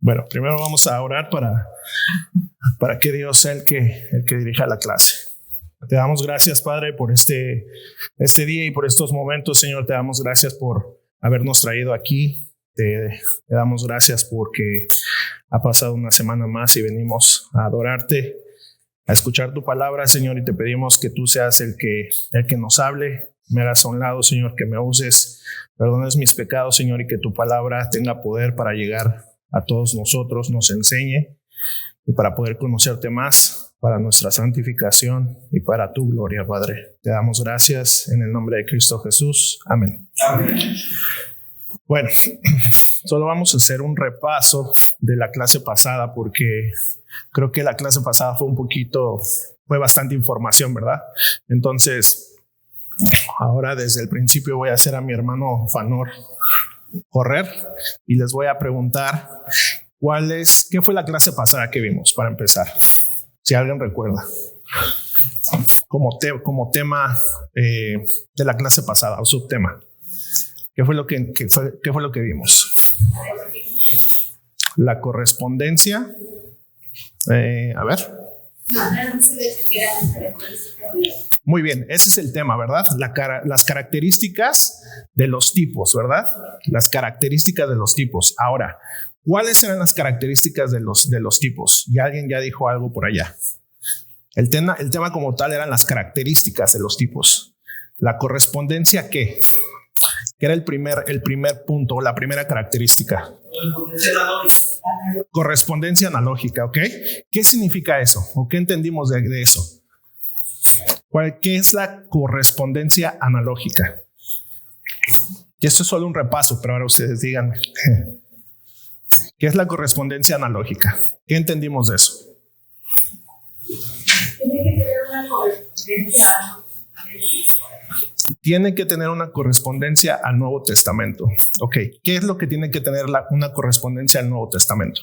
Bueno, primero vamos a orar para que Dios sea el que dirija la clase. Te damos gracias, Padre, por este día y por estos momentos, Señor. Te damos gracias por habernos traído aquí. Te damos gracias porque ha pasado una semana más y venimos a adorarte, a escuchar tu palabra, Señor, y te pedimos que tú seas el que nos hable. Me hagas a un lado, Señor, que me uses, perdones mis pecados, Señor, y que tu palabra tenga poder para llegar a todos nosotros, nos enseñe y para poder conocerte más, para nuestra santificación y para tu gloria, Padre. Te damos gracias en el nombre de Cristo Jesús. Amén. Amén. Bueno, solo vamos a hacer un repaso de la clase pasada porque creo que la clase pasada fue bastante información, ¿verdad? Entonces, ahora desde el principio voy a hacer a mi hermano Fanor correr y les voy a preguntar qué fue la clase pasada que vimos para empezar, si alguien recuerda como tema de la clase pasada o subtema. ¿Qué fue lo que vimos? La correspondencia. A ver. Muy bien, ese es el tema, ¿verdad? Las características de los tipos, ¿verdad? Las características de los tipos. Ahora, ¿cuáles eran las características de los tipos? Ya alguien ya dijo algo por allá. El tema como tal eran las características de los tipos. La correspondencia, ¿qué? ¿Qué era el primer punto o la primera característica? Correspondencia analógica, ¿ok? ¿Qué significa eso? ¿O qué entendimos de eso? ¿Qué es la correspondencia analógica? Y esto es solo un repaso, pero ahora ustedes díganme. ¿Qué es la correspondencia analógica? ¿Qué entendimos de eso? Tiene que tener una correspondencia al Nuevo Testamento. Ok, ¿qué es lo que tiene que tener una correspondencia al Nuevo Testamento?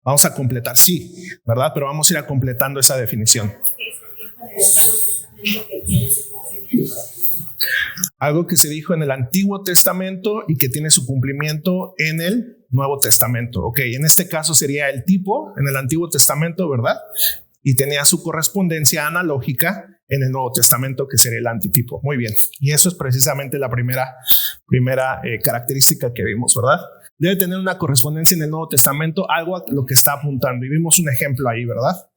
Vamos a completar, sí, ¿verdad? Pero vamos a ir completando esa definición. Algo que se dijo en el Antiguo Testamento y que tiene su cumplimiento en el Nuevo Testamento. Ok, en este caso sería el tipo en el Antiguo Testamento, ¿verdad? Y tenía su correspondencia analógica en el Nuevo Testamento, que sería el antitipo. Muy bien. Y eso es precisamente la primera característica que vimos, ¿verdad? Debe tener una correspondencia en el Nuevo Testamento, algo a lo que está apuntando. Y vimos un ejemplo ahí, ¿verdad?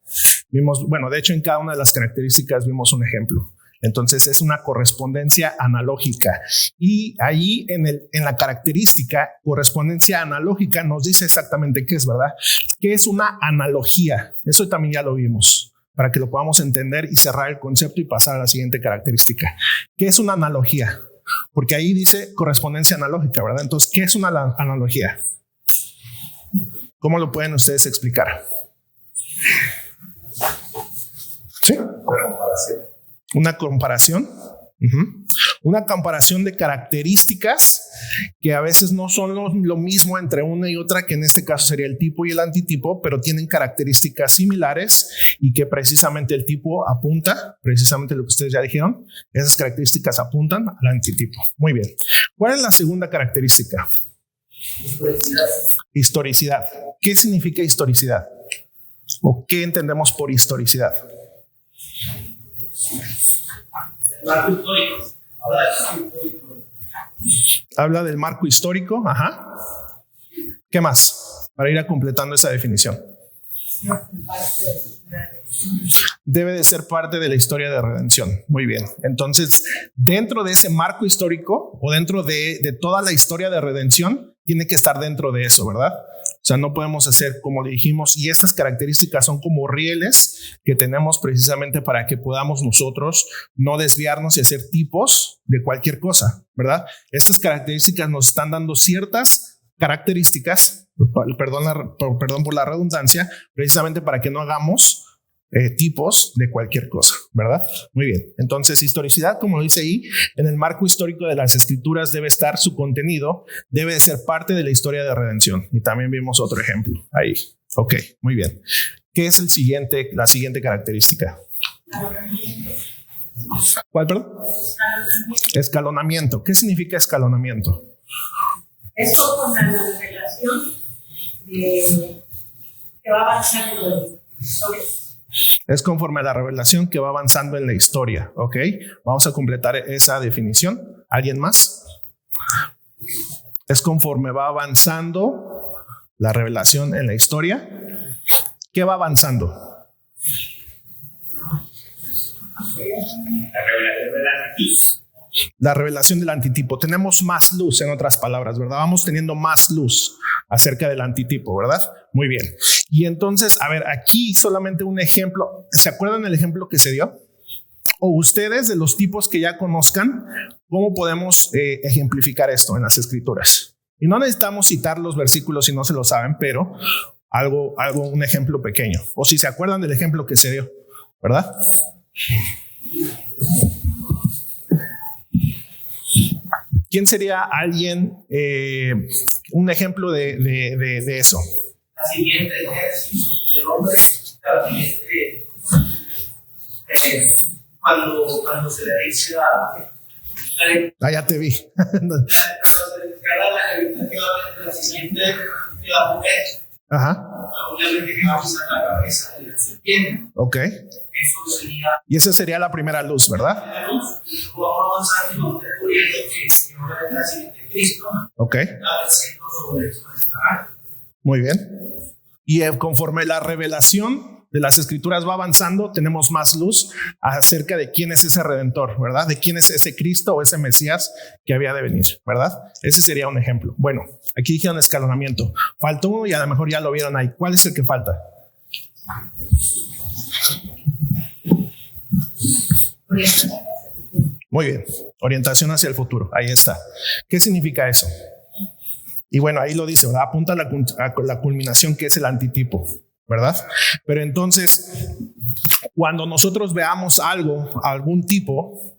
De hecho, en cada una de las características vimos un ejemplo. Entonces, es una correspondencia analógica. Y ahí en la característica, correspondencia analógica, nos dice exactamente qué es, ¿verdad? ¿Qué es una analogía? Eso también ya lo vimos, para que lo podamos entender y cerrar el concepto y pasar a la siguiente característica. ¿Qué es una analogía? Porque ahí dice correspondencia analógica, ¿verdad? Entonces, ¿qué es una analogía? ¿Cómo lo pueden ustedes explicar? ¿Sí? Una comparación. Una comparación de características que a veces no son lo mismo entre una y otra, que en este caso sería el tipo y el antitipo, pero tienen características similares y que precisamente el tipo apunta, precisamente lo que ustedes ya dijeron, esas características apuntan al antitipo. Muy bien. ¿Cuál es la segunda característica? Historicidad. ¿Qué significa historicidad? ¿O qué entendemos por historicidad? Marco histórico. Habla del marco histórico. Ajá. ¿Qué más? Para ir completando esa definición. Debe de ser parte de la historia de redención. Muy bien. Entonces, dentro de ese marco histórico o dentro de toda la historia de redención, tiene que estar dentro de eso, ¿verdad? O sea, no podemos hacer como le dijimos, y estas características son como rieles que tenemos precisamente para que podamos nosotros no desviarnos y hacer tipos de cualquier cosa, ¿verdad? Estas características nos están dando ciertas características, perdón por la redundancia, precisamente para que no hagamos tipos de cualquier cosa, ¿verdad? Muy bien. Entonces, historicidad, como lo dice ahí, en el marco histórico de las escrituras debe estar su contenido, debe de ser parte de la historia de redención. Y también vimos otro ejemplo ahí. Ok, muy bien. ¿Qué es la siguiente característica? ¿Cuál, perdón? Escalonamiento. ¿Qué significa escalonamiento? Es como la relación que va avanzando en la historia. Es conforme a la revelación que va avanzando en la historia, ¿ok? Vamos a completar esa definición. ¿Alguien más? Es conforme va avanzando la revelación en la historia. ¿Qué va avanzando? La revelación del antitipo. La revelación del antitipo. Tenemos más luz, en otras palabras, ¿verdad? Vamos teniendo más luz acerca del antitipo, ¿verdad? Muy bien. Y entonces, a ver, aquí solamente un ejemplo. ¿Se acuerdan el ejemplo que se dio? O ustedes, de los tipos que ya conozcan, ¿cómo podemos ejemplificar esto en las escrituras? Y no necesitamos citar los versículos si no se lo saben, pero un ejemplo pequeño. O si se acuerdan del ejemplo que se dio, ¿verdad? ¿Quién sería alguien, un ejemplo de eso? La siguiente ejército de hombres, cuando se le dice ya te vi. la siguiente de la mujer, Ajá. obviamente que va a usar la cabeza de la serpiente. Ok. Eso sería Y esa sería la primera luz, ¿verdad? la luz. Y luego vamos a avanzar descubriendo que obviamente la siguiente Cristo Ok. está venciendo sobre nuestra. Muy bien. Y conforme la revelación de las escrituras va avanzando, tenemos más luz acerca de quién es ese redentor, ¿verdad? De quién es ese Cristo o ese Mesías que había de venir, ¿verdad? Ese sería un ejemplo. Bueno, aquí dijeron escalonamiento. Faltó uno y a lo mejor ya lo vieron ahí. ¿Cuál es el que falta? Muy bien. Orientación hacia el futuro. Ahí está. ¿Qué significa eso? Y bueno, ahí lo dice, ¿verdad? Apunta a la culminación, que es el antitipo, ¿verdad? Pero entonces, cuando nosotros veamos algún tipo,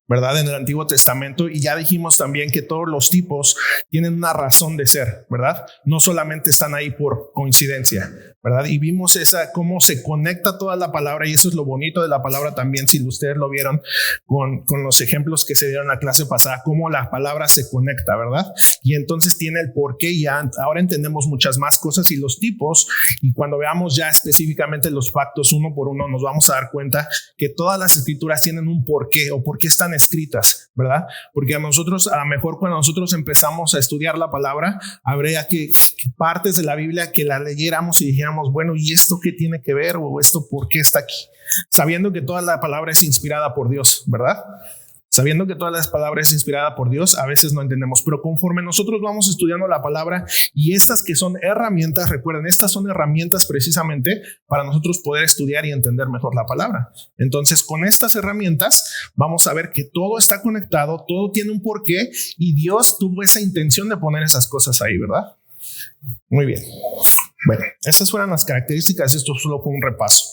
¿verdad? En el Antiguo Testamento, y ya dijimos también que todos los tipos tienen una razón de ser, ¿verdad? No solamente están ahí por coincidencia, ¿verdad? Y vimos cómo se conecta toda la palabra, y eso es lo bonito de la palabra también, si ustedes lo vieron con los ejemplos que se dieron en la clase pasada, cómo la palabra se conecta, ¿verdad? Y entonces tiene el porqué, y ahora entendemos muchas más cosas y los tipos, y cuando veamos ya específicamente los pactos uno por uno, nos vamos a dar cuenta que todas las escrituras tienen un porqué, o por qué están escritas, ¿verdad? Porque a lo mejor cuando nosotros empezamos a estudiar la palabra, habría que partes de la Biblia que la leyéramos y dijéramos, bueno, ¿y esto qué tiene que ver? ¿O esto por qué está aquí? Sabiendo que toda la palabra es inspirada por Dios, ¿verdad? Sabiendo que toda la palabra es inspirada por Dios, a veces no entendemos, pero conforme nosotros vamos estudiando la palabra, y estas que son herramientas, recuerden, estas son herramientas precisamente para nosotros poder estudiar y entender mejor la palabra. Entonces, con estas herramientas vamos a ver que todo está conectado, todo tiene un porqué, y Dios tuvo esa intención de poner esas cosas ahí, ¿verdad? Muy bien. Bueno, estas fueron las características. Esto solo fue un repaso.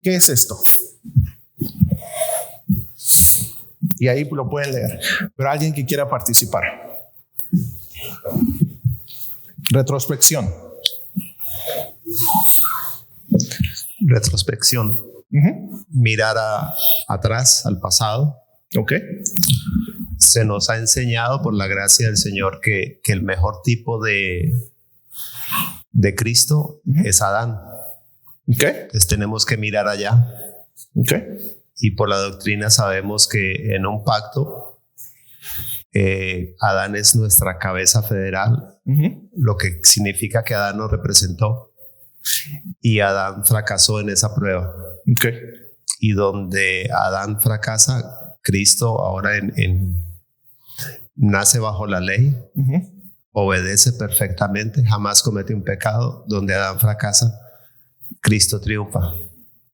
¿Qué es esto? Y ahí lo pueden leer. Pero alguien que quiera participar. Retrospección. Retrospección. Mirar atrás, al pasado. Ok. Se nos ha enseñado por la gracia del Señor que el mejor tipo de Cristo es Adán. Ok. Entonces tenemos que mirar allá. Ok. Y por la doctrina sabemos que en un pacto Adán es nuestra cabeza federal, lo que significa que Adán nos representó y Adán fracasó en esa prueba. Ok. Y donde Adán fracasa, Cristo ahora nace bajo la ley, obedece perfectamente, jamás comete un pecado. Donde Adán fracasa, Cristo triunfa.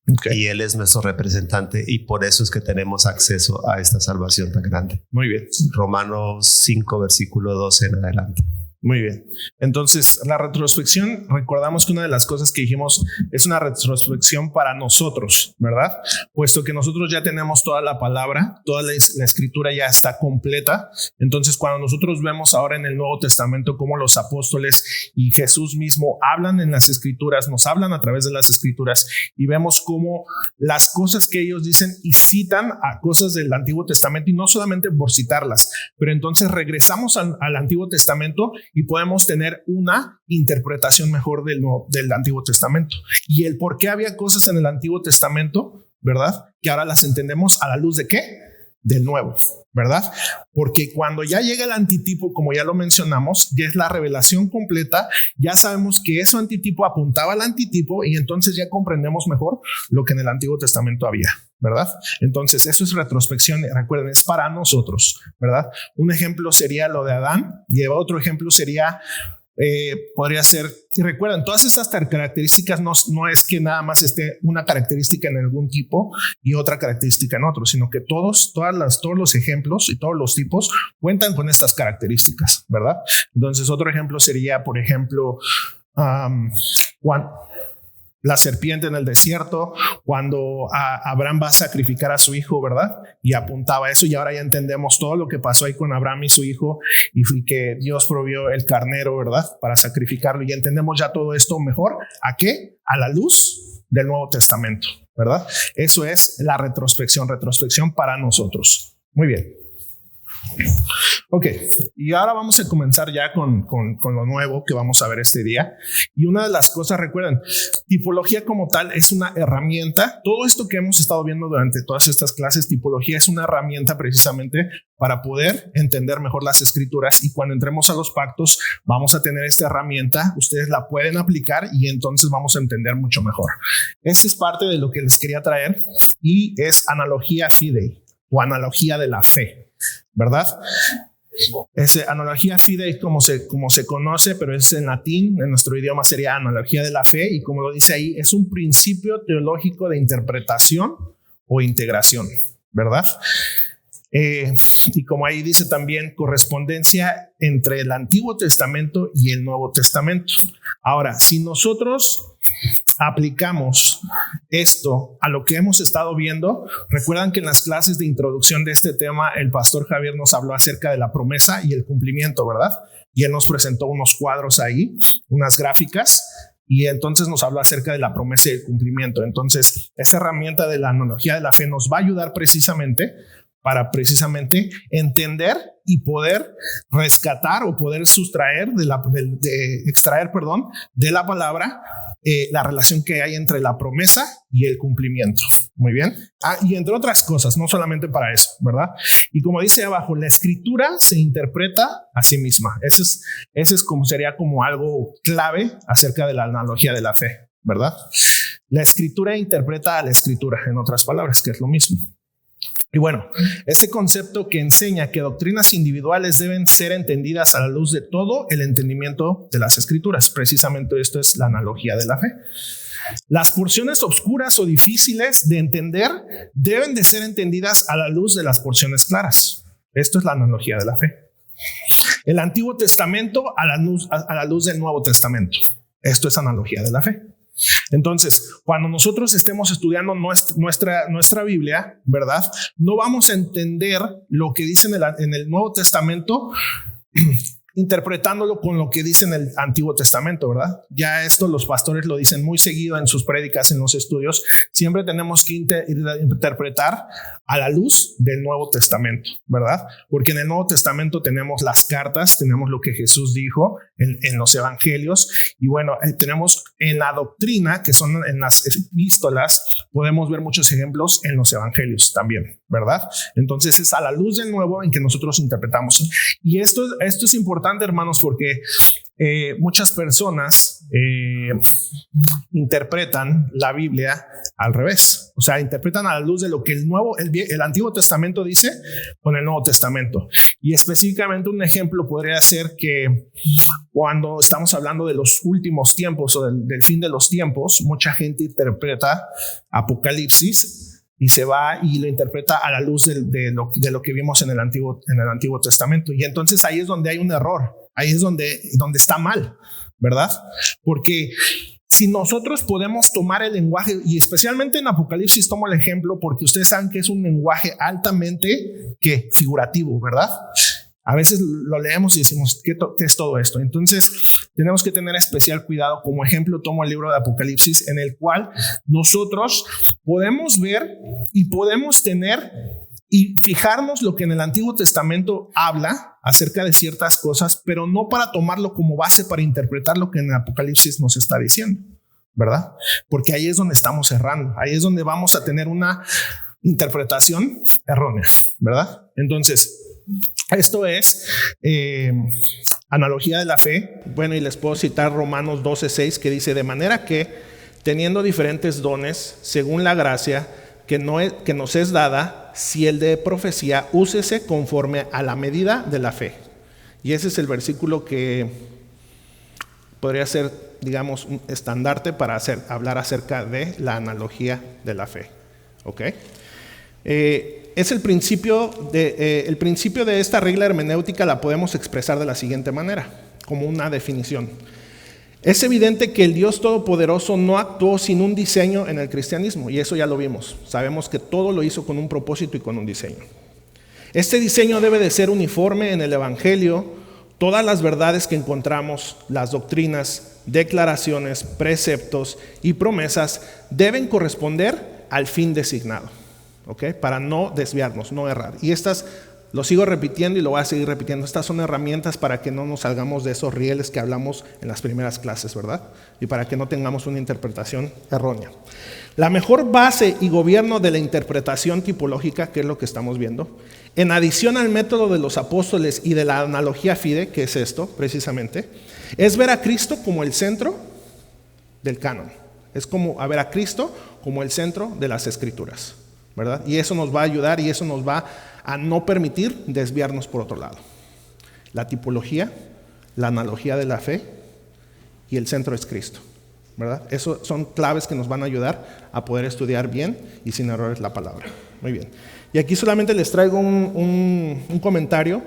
Okay. Y Él es nuestro representante, y por eso es que tenemos acceso a esta salvación tan grande. Muy bien. Romanos 5, versículo 12 en adelante. Muy bien. Entonces, la retrospección, recordamos que una de las cosas que dijimos es una retrospección para nosotros, ¿verdad? Puesto que nosotros ya tenemos toda la palabra, toda la escritura ya está completa. Entonces, cuando nosotros vemos ahora en el Nuevo Testamento cómo los apóstoles y Jesús mismo hablan en las escrituras, nos hablan a través de las escrituras, y vemos cómo las cosas que ellos dicen y citan a cosas del Antiguo Testamento, y no solamente por citarlas, pero entonces regresamos al Antiguo Testamento y podemos tener una interpretación mejor del Antiguo Testamento. Y el por qué había cosas en el Antiguo Testamento, ¿verdad? Que ahora las entendemos a la luz ¿de qué? Del Nuevo, ¿verdad? Porque cuando ya llega el antitipo, como ya lo mencionamos, ya es la revelación completa, ya sabemos que ese antitipo apuntaba al antitipo y entonces ya comprendemos mejor lo que en el Antiguo Testamento había, ¿verdad? Entonces eso es retrospección, recuerden, es para nosotros, ¿verdad? Un ejemplo sería lo de Adán y otro ejemplo sería... podría ser, y recuerden, todas estas características no es que nada más esté una característica en algún tipo y otra característica en otro, sino que todos los ejemplos y todos los tipos cuentan con estas características, ¿verdad? Entonces otro ejemplo sería, por ejemplo, la serpiente en el desierto, cuando Abraham va a sacrificar a su hijo, ¿verdad? Y apuntaba a eso, y ahora ya entendemos todo lo que pasó ahí con Abraham y su hijo, y que Dios provió el carnero, ¿verdad? Para sacrificarlo, y entendemos ya todo esto mejor. ¿A qué? A la luz del Nuevo Testamento, ¿verdad? Eso es la retrospección para nosotros. Muy bien. Ok, y ahora vamos a comenzar ya con lo nuevo que vamos a ver este día. Y una de las cosas, recuerden, tipología como tal es una herramienta. Todo esto que hemos estado viendo durante todas estas clases, tipología es una herramienta precisamente para poder entender mejor las escrituras, y cuando entremos a los pactos vamos a tener esta herramienta, ustedes la pueden aplicar y entonces vamos a entender mucho mejor. Esta es parte de lo que les quería traer, y es analogía fidei o analogía de la fe, ¿verdad? Analogía fidei como se conoce, pero es en latín, en nuestro idioma sería analogía de la fe, y como lo dice ahí, es un principio teológico de interpretación o integración, ¿verdad? Y como ahí dice también, correspondencia entre el Antiguo Testamento y el Nuevo Testamento. Ahora, si nosotros aplicamos esto a lo que hemos estado viendo, recuerdan que en las clases de introducción de este tema el pastor Javier nos habló acerca de la promesa y el cumplimiento, ¿verdad? Y él nos presentó unos cuadros ahí, unas gráficas, y entonces nos habló acerca de la promesa y el cumplimiento. Entonces esa herramienta de la analogía de la fe nos va a ayudar precisamente para entender y poder rescatar o poder sustraer extraer de la palabra la relación que hay entre la promesa y el cumplimiento. Muy bien. Y entre otras cosas, no solamente para eso, ¿verdad? Y como dice abajo, la escritura se interpreta a sí misma. Ese es como sería como algo clave acerca de la analogía de la fe, ¿verdad? La escritura interpreta a la escritura, en otras palabras, que es lo mismo. Y bueno, este concepto que enseña que doctrinas individuales deben ser entendidas a la luz de todo el entendimiento de las escrituras. Precisamente esto es la analogía de la fe. Las porciones oscuras o difíciles de entender deben de ser entendidas a la luz de las porciones claras. Esto es la analogía de la fe. El Antiguo Testamento a la luz del Nuevo Testamento. Esto es analogía de la fe. Entonces, cuando nosotros estemos estudiando nuestra Biblia, ¿verdad? No vamos a entender lo que dice en el Nuevo Testamento interpretándolo con lo que dice en el Antiguo Testamento, ¿verdad? Ya esto los pastores lo dicen muy seguido en sus prédicas, en los estudios. Siempre tenemos que interpretar a la luz del Nuevo Testamento, ¿verdad? Porque en el Nuevo Testamento tenemos las cartas, tenemos lo que Jesús dijo en los evangelios, y bueno, tenemos en la doctrina, que son en las epístolas, podemos ver muchos ejemplos en los evangelios también, ¿verdad? Entonces es a la luz del Nuevo en que nosotros interpretamos. Y esto es importante, hermanos, porque muchas personas interpretan la Biblia al revés. O sea, interpretan a la luz de lo que el Antiguo Testamento dice con el Nuevo Testamento. Y específicamente un ejemplo podría ser que cuando estamos hablando de los últimos tiempos o del fin de los tiempos, mucha gente interpreta Apocalipsis y se va y lo interpreta a la luz de lo que vimos en el Antiguo Testamento. Y entonces ahí es donde hay un error. Ahí es donde está mal, ¿verdad? Porque si nosotros podemos tomar el lenguaje, y especialmente en Apocalipsis tomo el ejemplo porque ustedes saben que es un lenguaje altamente figurativo, ¿verdad? A veces lo leemos y decimos, ¿qué es todo esto? Entonces tenemos que tener especial cuidado. Como ejemplo tomo el libro de Apocalipsis, en el cual nosotros podemos ver y podemos tener y fijarnos lo que en el Antiguo Testamento habla acerca de ciertas cosas, pero no para tomarlo como base para interpretar lo que en el Apocalipsis nos está diciendo, ¿verdad? Porque ahí es donde estamos errando, ahí es donde vamos a tener una interpretación errónea, ¿verdad? Entonces, esto es analogía de la fe. Bueno, y les puedo citar Romanos 12:6, que dice: de manera que, teniendo diferentes dones, según la gracia que nos es dada, si el de profecía, úsese conforme a la medida de la fe. Y ese es el versículo que podría ser, digamos, un estandarte para hablar acerca de la analogía de la fe. ¿Ok? Es el principio de esta regla hermenéutica. La podemos expresar de la siguiente manera, como una definición. Es evidente que el Dios Todopoderoso no actuó sin un diseño en el cristianismo, y eso ya lo vimos. Sabemos que todo lo hizo con un propósito y con un diseño. Este diseño debe de ser uniforme en el Evangelio. Todas las verdades que encontramos, las doctrinas, declaraciones, preceptos y promesas deben corresponder al fin designado, ¿ok? Para no desviarnos, no errar. Y estas lo sigo repitiendo y lo voy a seguir repitiendo. Estas son herramientas para que no nos salgamos de esos rieles que hablamos en las primeras clases, ¿verdad? Y para que no tengamos una interpretación errónea. La mejor base y gobierno de la interpretación tipológica, que es lo que estamos viendo, en adición al método de los apóstoles y de la analogía fide, que es esto precisamente, es ver a Cristo como el centro del canon. Es como a ver a Cristo como el centro de las Escrituras, ¿verdad? Y eso nos va a ayudar y eso nos va a no permitir desviarnos por otro lado. La tipología, la analogía de la fe y el centro es Cristo, ¿verdad? Eso son claves que nos van a ayudar a poder estudiar bien y sin errores la palabra. Muy bien. Y aquí solamente les traigo un comentario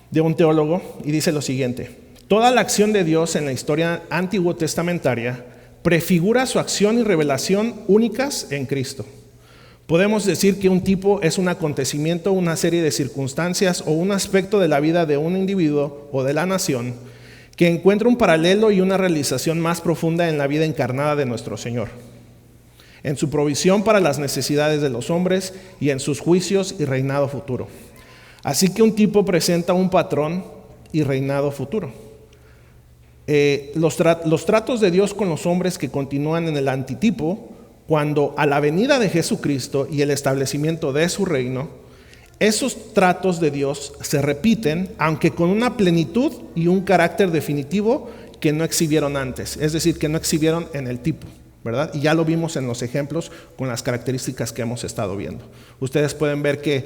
de un teólogo y dice lo siguiente: toda la acción de Dios en la historia antiguo testamentaria prefigura su acción y revelación únicas en Cristo. Podemos decir que un tipo es un acontecimiento, una serie de circunstancias o un aspecto de la vida de un individuo o de la nación que encuentra un paralelo y una realización más profunda en la vida encarnada de nuestro Señor, en su provisión para las necesidades de los hombres y en sus juicios y reinado futuro. Así que un tipo presenta un patrón y reinado futuro. Los tratos de Dios con los hombres que continúan en el antitipo, cuando a la venida de Jesucristo y el establecimiento de su reino, esos tratos de Dios se repiten, aunque con una plenitud y un carácter definitivo que no exhibieron antes, es decir, que no exhibieron en el tipo, ¿verdad? Y ya lo vimos en los ejemplos con las características que hemos estado viendo. Ustedes pueden ver que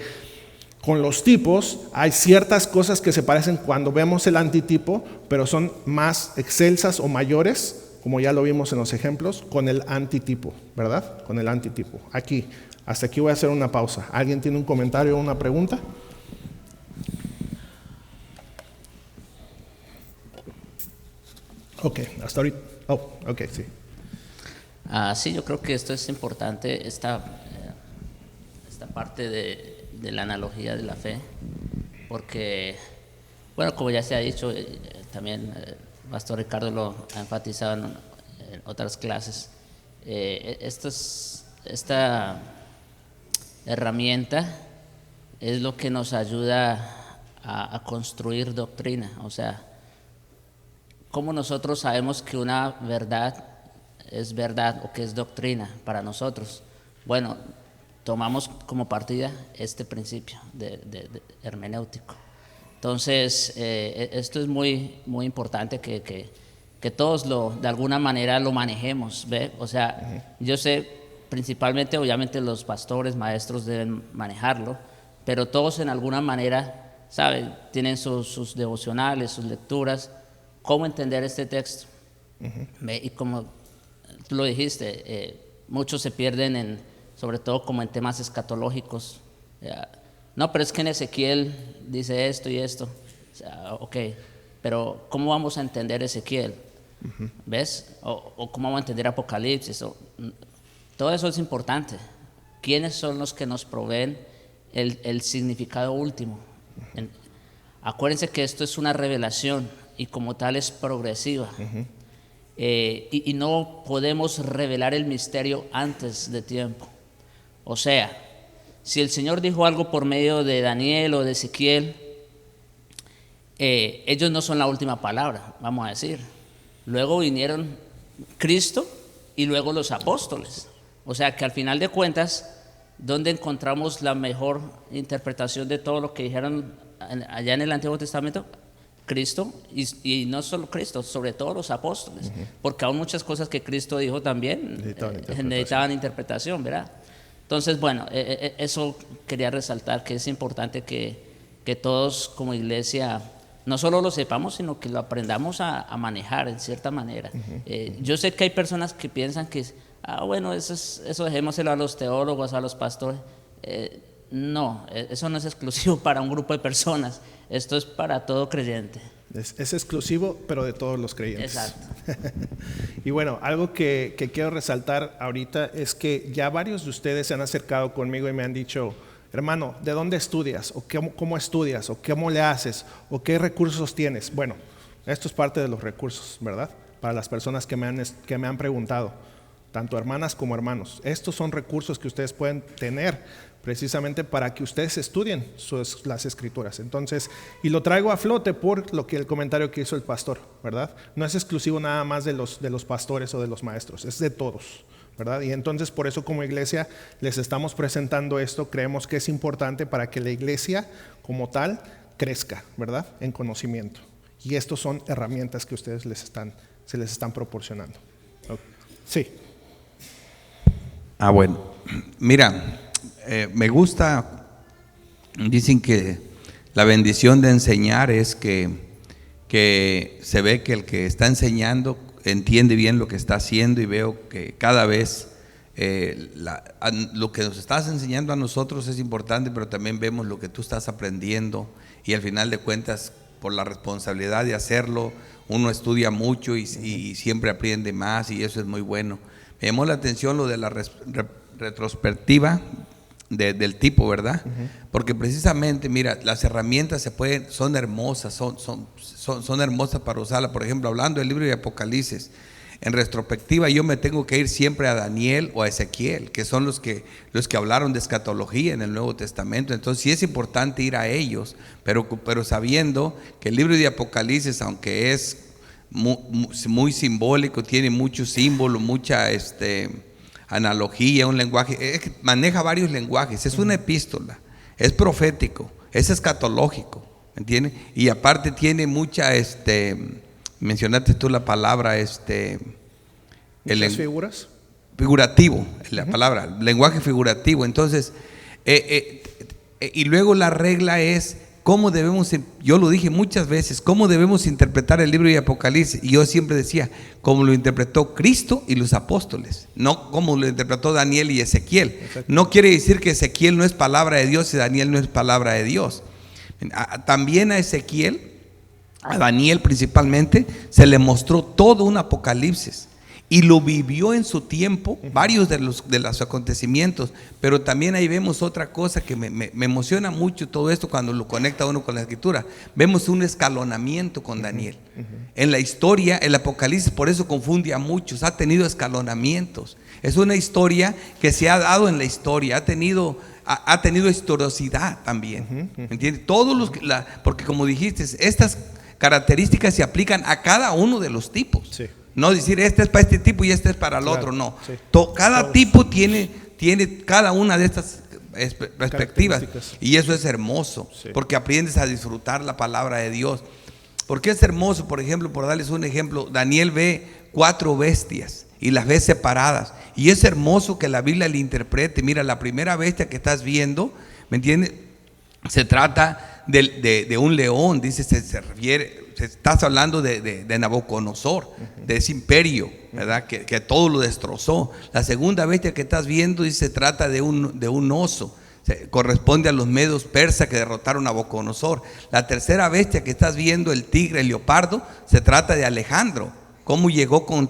con los tipos hay ciertas cosas que se parecen cuando vemos el antitipo, pero son más excelsas o mayores, como ya lo vimos en los ejemplos, con el antitipo, ¿verdad? Con el antitipo. Aquí, hasta aquí voy a hacer una pausa. ¿Alguien tiene un comentario o una pregunta? Ok, hasta ahorita. Oh, ok, sí. Sí, yo creo que esto es importante, esta parte de la analogía de la fe, porque, bueno, como ya se ha dicho, también Pastor Ricardo lo ha enfatizado en otras clases, esta herramienta es lo que nos ayuda a construir doctrina. O sea, ¿cómo nosotros sabemos que una verdad es verdad o que es doctrina para nosotros? Bueno, tomamos como partida este principio de hermenéutico. Entonces, esto es muy, muy importante que todos de alguna manera lo manejemos, ¿ve? O sea, yo sé, principalmente, obviamente los pastores, maestros deben manejarlo, pero todos en alguna manera, ¿saben? Tienen sus devocionales, sus lecturas, cómo entender este texto. ¿Ve? Y como tú lo dijiste, muchos se pierden sobre todo como en temas escatológicos. No, pero es que en Ezequiel dice esto y esto. O sea, ok, pero ¿cómo vamos a entender Ezequiel? ¿Ves? O ¿cómo vamos a entender Apocalipsis? Todo eso es importante. ¿Quiénes son los que nos proveen el significado último? Acuérdense que esto es una revelación y como tal es progresiva. Y no podemos revelar el misterio antes de tiempo. O sea, si el Señor dijo algo por medio de Daniel o de Ezequiel, ellos no son la última palabra, vamos a decir. Luego vinieron Cristo y luego los apóstoles. O sea que al final de cuentas, ¿dónde encontramos la mejor interpretación de todo lo que dijeron allá en el Antiguo Testamento? Cristo, y no solo Cristo, sobre todo los apóstoles, porque aún muchas cosas que Cristo dijo también necesitaban interpretación, ¿verdad? Entonces, bueno, eso quería resaltar, que es importante que todos como iglesia no solo lo sepamos, sino que lo aprendamos a manejar en cierta manera. Yo sé que hay personas que piensan que, bueno, eso dejémoselo a los teólogos, a los pastores. No, eso no es exclusivo para un grupo de personas, esto es para todo creyente. Es exclusivo, pero de todos los creyentes. Exacto. Y bueno, algo que quiero resaltar ahorita es que ya varios de ustedes se han acercado conmigo y me han dicho: hermano, ¿de dónde estudias? ¿O cómo estudias? ¿O cómo le haces? ¿O qué recursos tienes? Bueno, esto es parte de los recursos, ¿verdad? Para las personas que me han preguntado, tanto hermanas como hermanos. Estos son recursos que ustedes pueden tener precisamente para que ustedes estudien las escrituras. Entonces, y lo traigo a flote por el comentario que hizo el pastor, ¿verdad? No es exclusivo nada más de los pastores o de los maestros, es de todos, ¿verdad? Y entonces por eso como iglesia les estamos presentando esto. Creemos que es importante para que la iglesia como tal crezca, ¿verdad? En conocimiento. Y estos son herramientas que ustedes se les están proporcionando. Okay. Sí. Bueno, mira, me gusta, dicen que la bendición de enseñar es que se ve que el que está enseñando entiende bien lo que está haciendo, y veo que cada vez lo que nos estás enseñando a nosotros es importante, pero también vemos lo que tú estás aprendiendo, y al final de cuentas, por la responsabilidad de hacerlo, uno estudia mucho y siempre aprende más, y eso es muy bueno. Me llamó la atención lo de la retrospectiva del tipo, ¿verdad? Porque precisamente, mira, las herramientas son hermosas, son hermosas para usarlas. Por ejemplo, hablando del libro de Apocalipsis, en retrospectiva yo me tengo que ir siempre a Daniel o a Ezequiel, que son los que hablaron de escatología en el Nuevo Testamento. Entonces sí es importante ir a ellos, pero sabiendo que el libro de Apocalipsis, aunque es muy simbólico, tiene muchos símbolos, mucha analogía, un lenguaje, maneja varios lenguajes, es una epístola, es profético, es escatológico, ¿entiendes? Y aparte tiene mucha, mencionaste tú la palabra, ¿muchas figuras? Figurativo, la palabra, lenguaje figurativo. Entonces, y luego la regla es cómo debemos, yo lo dije muchas veces, cómo debemos interpretar el libro de Apocalipsis. Y yo siempre decía, como lo interpretó Cristo y los apóstoles, no como lo interpretó Daniel y Ezequiel. No quiere decir que Ezequiel no es palabra de Dios y Daniel no es palabra de Dios. También a Ezequiel, a Daniel principalmente, se le mostró todo un Apocalipsis. Y lo vivió en su tiempo, varios de los acontecimientos. Pero también ahí vemos otra cosa que me emociona mucho todo esto cuando lo conecta uno con la escritura. Vemos un escalonamiento con Daniel. En la historia, el Apocalipsis por eso confunde a muchos, ha tenido escalonamientos. Es una historia que se ha dado en la historia, ha tenido historicidad también. ¿Entiendes? Porque como dijiste, estas características se aplican a cada uno de los tipos. Sí. No decir este es para este tipo y este es para el otro, no. Sí. Cada tipo tiene cada una de estas perspectivas, y eso es hermoso, sí, porque aprendes a disfrutar la palabra de Dios. Porque es hermoso, por ejemplo, por darles un ejemplo, Daniel ve 4 bestias y las ve separadas, y es hermoso que la Biblia le interprete. Mira, la primera bestia que estás viendo, ¿me entiendes? Se trata de un león, dice, se refiere. Estás hablando de Nabucodonosor, de ese imperio, ¿verdad? Que todo lo destrozó. La segunda bestia que estás viendo dice, se trata de un oso, corresponde a los medios persas que derrotaron a Nabucodonosor. La tercera bestia que estás viendo, el tigre, el leopardo, se trata de Alejandro, cómo llegó con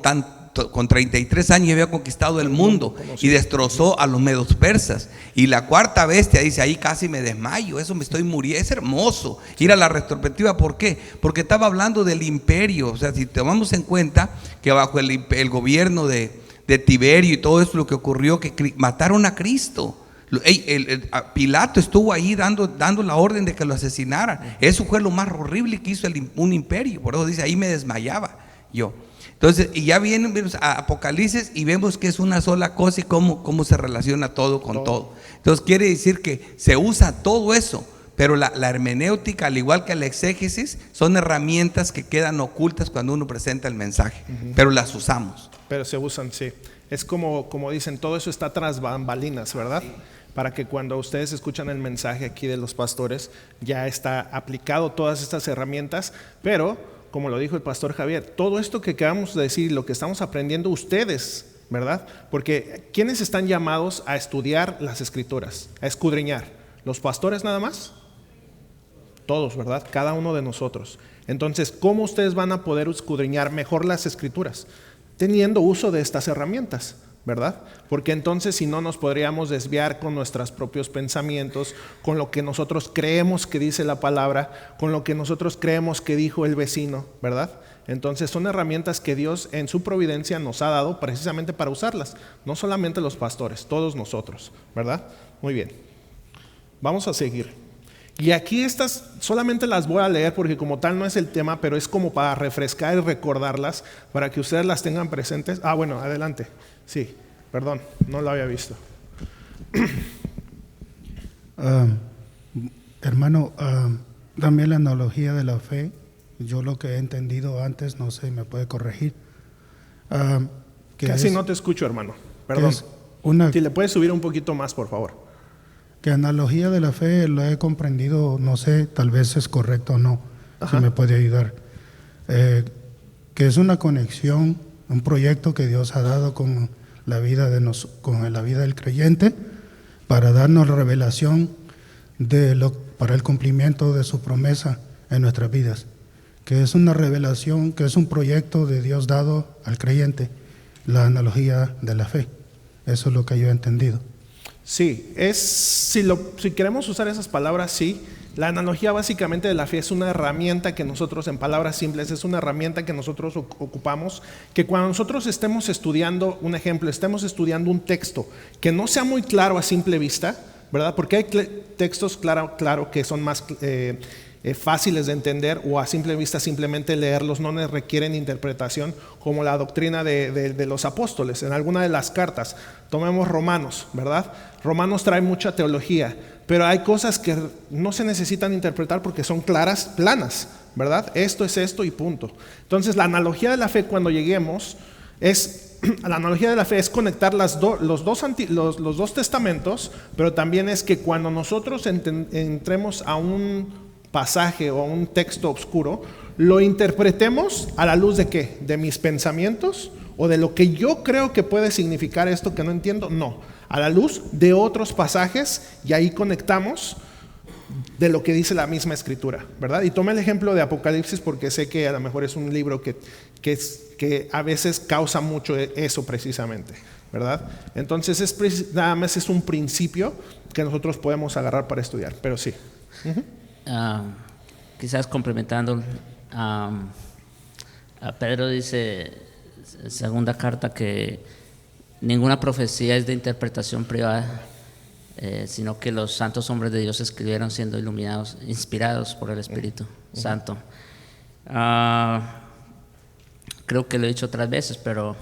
33 años y había conquistado el mundo y destrozó a los medios persas. Y la cuarta bestia dice, ahí casi me desmayo, eso me estoy muriendo. Es hermoso ir a la retrospectiva. ¿Por qué? Porque estaba hablando del imperio. O sea, si tomamos en cuenta que bajo el gobierno de Tiberio y todo eso, lo que ocurrió, que mataron a Cristo. Pilato estuvo ahí dando la orden de que lo asesinaran. Eso fue lo más horrible que hizo un imperio. Por eso dice, ahí me desmayaba yo. Entonces, y ya viene a Apocalipsis y vemos que es una sola cosa y cómo se relaciona todo con todo. Entonces quiere decir que se usa todo eso, pero la hermenéutica, al igual que la exégesis, son herramientas que quedan ocultas cuando uno presenta el mensaje, pero las usamos. Pero se usan, sí. Es como dicen, todo eso está tras bambalinas, ¿verdad? Para que cuando ustedes escuchan el mensaje aquí de los pastores, ya está aplicado todas estas herramientas, pero como lo dijo el pastor Javier, todo esto que acabamos de decir, lo que estamos aprendiendo ustedes, ¿verdad? Porque ¿quiénes están llamados a estudiar las escrituras, a escudriñar? ¿Los pastores nada más? Todos, ¿verdad? Cada uno de nosotros. Entonces, ¿cómo ustedes van a poder escudriñar mejor las escrituras? Teniendo uso de estas herramientas, ¿verdad? Porque entonces si no nos podríamos desviar con nuestros propios pensamientos, con lo que nosotros creemos que dice la palabra, con lo que nosotros creemos que dijo el vecino, ¿verdad? Entonces son herramientas que Dios en su providencia nos ha dado precisamente para usarlas, no solamente los pastores, todos nosotros, ¿verdad? Muy bien, vamos a seguir. Y aquí estas solamente las voy a leer porque como tal no es el tema, pero es como para refrescar y recordarlas, para que ustedes las tengan presentes. Bueno, adelante. Sí, perdón, no lo había visto. Hermano, también la analogía de la fe, yo lo que he entendido antes, no sé, me puede corregir. Casi no te escucho, hermano, perdón. Si le puedes subir un poquito más, por favor. Que analogía de la fe lo he comprendido, no sé, tal vez es correcto o no, si me puede ayudar. Que es una conexión, un proyecto que Dios ha dado con la vida del creyente para darnos revelación para el cumplimiento de su promesa en nuestras vidas. Que es una revelación, que es un proyecto de Dios dado al creyente, la analogía de la fe. Eso es lo que yo he entendido. Sí, si queremos usar esas palabras, sí. La analogía básicamente de la fe es una herramienta que nosotros, en palabras simples, es una herramienta que nosotros ocupamos, que cuando nosotros estemos estudiando, un ejemplo, estemos estudiando un texto que no sea muy claro a simple vista, ¿verdad? Porque hay textos, claro, que son más fáciles de entender o a simple vista simplemente leerlos no les requieren interpretación, como la doctrina de los apóstoles en alguna de las cartas. Tomemos Romanos, ¿verdad? Romanos trae mucha teología, pero hay cosas que no se necesitan interpretar porque son claras, planas, ¿verdad? Esto es esto y punto. Entonces la analogía de la fe cuando lleguemos la analogía de la fe es conectar los dos testamentos, pero también es que cuando nosotros entremos a un pasaje o un texto oscuro, lo interpretemos a la luz de ¿qué? ¿De mis pensamientos? ¿O de lo que yo creo que puede significar esto que no entiendo? No, a la luz de otros pasajes, y ahí conectamos de lo que dice la misma escritura, ¿verdad? Y tomé el ejemplo de Apocalipsis porque sé que a lo mejor es un libro que a veces causa mucho eso precisamente, ¿verdad? Entonces nada más es un principio que nosotros podemos agarrar para estudiar, pero sí. Quizás complementando, a Pedro dice, segunda carta, que ninguna profecía es de interpretación privada, sino que los santos hombres de Dios escribieron siendo iluminados, inspirados por el Espíritu Santo. Creo que lo he dicho otras veces, pero